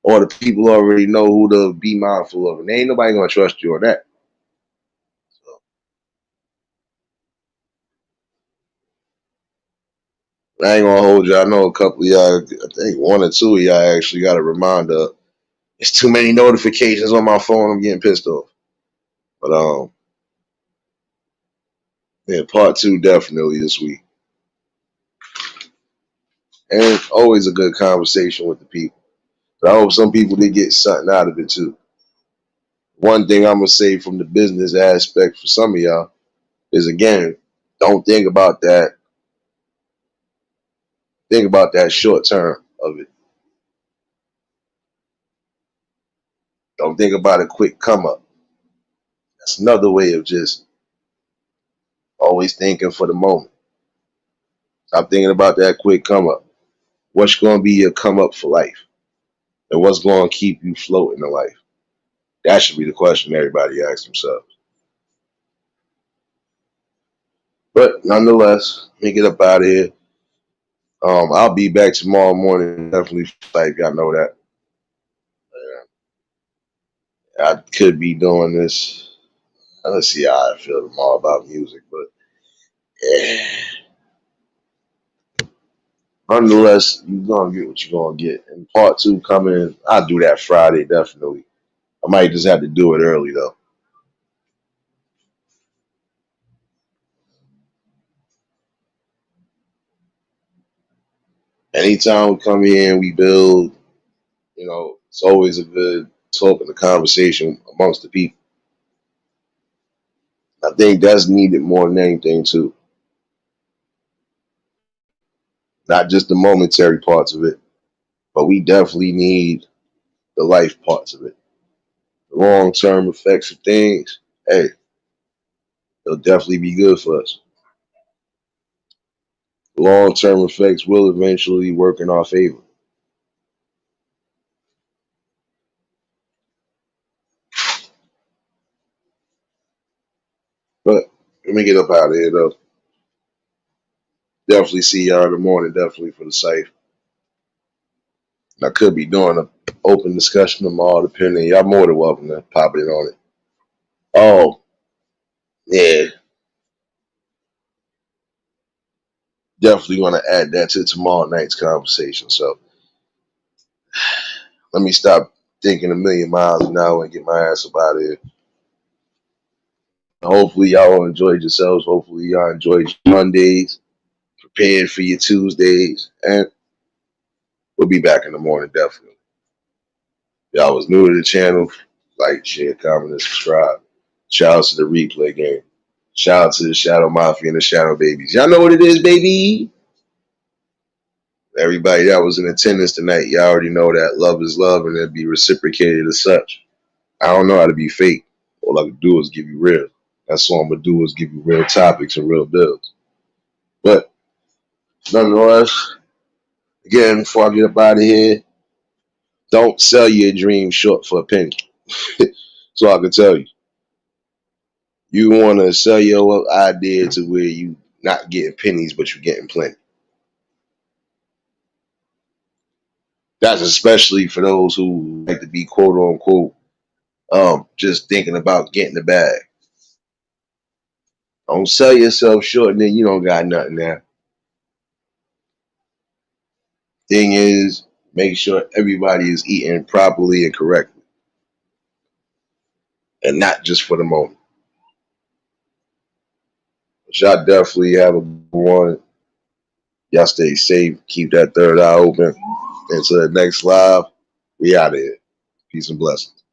Or the people already know who to be mindful of, and ain't nobody gonna trust you on that. I ain't gonna hold you. I know a couple of y'all. I think one or two of y'all actually got a reminder. It's too many notifications on my phone. I'm getting pissed off. But yeah, part two definitely this week, and it's always a good conversation with the people. But I hope some people did get something out of it too. One thing I'm gonna say from the business aspect for some of y'all is again, don't think about that Think about that short term of it. Don't think about a quick come up. That's another way of just always thinking for the moment. Stop thinking about that quick come up. What's going to be your come up for life? And what's going to keep you floating in life? That should be the question everybody asks themselves. But nonetheless, let me get up out of here. I'll be back tomorrow morning. Definitely, like y'all know that. I could be doing this. Let's see how I feel tomorrow about music, but eh, nonetheless, you're gonna get what you're gonna get. And part two coming, I'll do that Friday definitely. I might just have to do it early though. Anytime we come here and we build, it's always a good talk and a conversation amongst the people. I think that's needed more than anything too. Not just the momentary parts of it, but we definitely need the life parts of it. The long term effects of things, hey, it'll definitely be good for us. Long term effects will eventually work in our favor. But let me get up out of here though. Definitely see y'all in the morning, definitely for the safe. And I could be doing an open discussion tomorrow, depending. Y'all more than welcome to pop in on it. Oh, yeah, definitely want to add that to tomorrow night's conversation. So let me stop thinking a million miles an hour and get my ass up out of here. Hopefully y'all enjoyed yourselves. Hopefully y'all enjoyed your Mondays, prepared for your Tuesdays, and we'll be back in the morning definitely. Y'all was new to the channel, like, share, comment, and subscribe. Shout out to the replay game. Shout out to the Shadow Mafia and the Shadow Babies. Y'all know what it is, baby. Everybody that was in attendance tonight, y'all already know that love is love and it'll be reciprocated as such. I don't know how to be fake. All I can do is give you real. That's all I'm gonna do is give you real topics and real builds. But nonetheless, again, before I get up out of here, don't sell your dream short for a penny. That's all I can tell you. You want to sell your idea to where you not getting pennies, but you're getting plenty. That's especially for those who like to be quote unquote just thinking about getting the bag. Don't sell yourself short and then you don't got nothing there. Thing is, make sure everybody is eating properly and correctly. And not just for the moment. But y'all definitely have a good one. Y'all stay safe. Keep that third eye open. Until the next live, we out of here. Peace and blessings.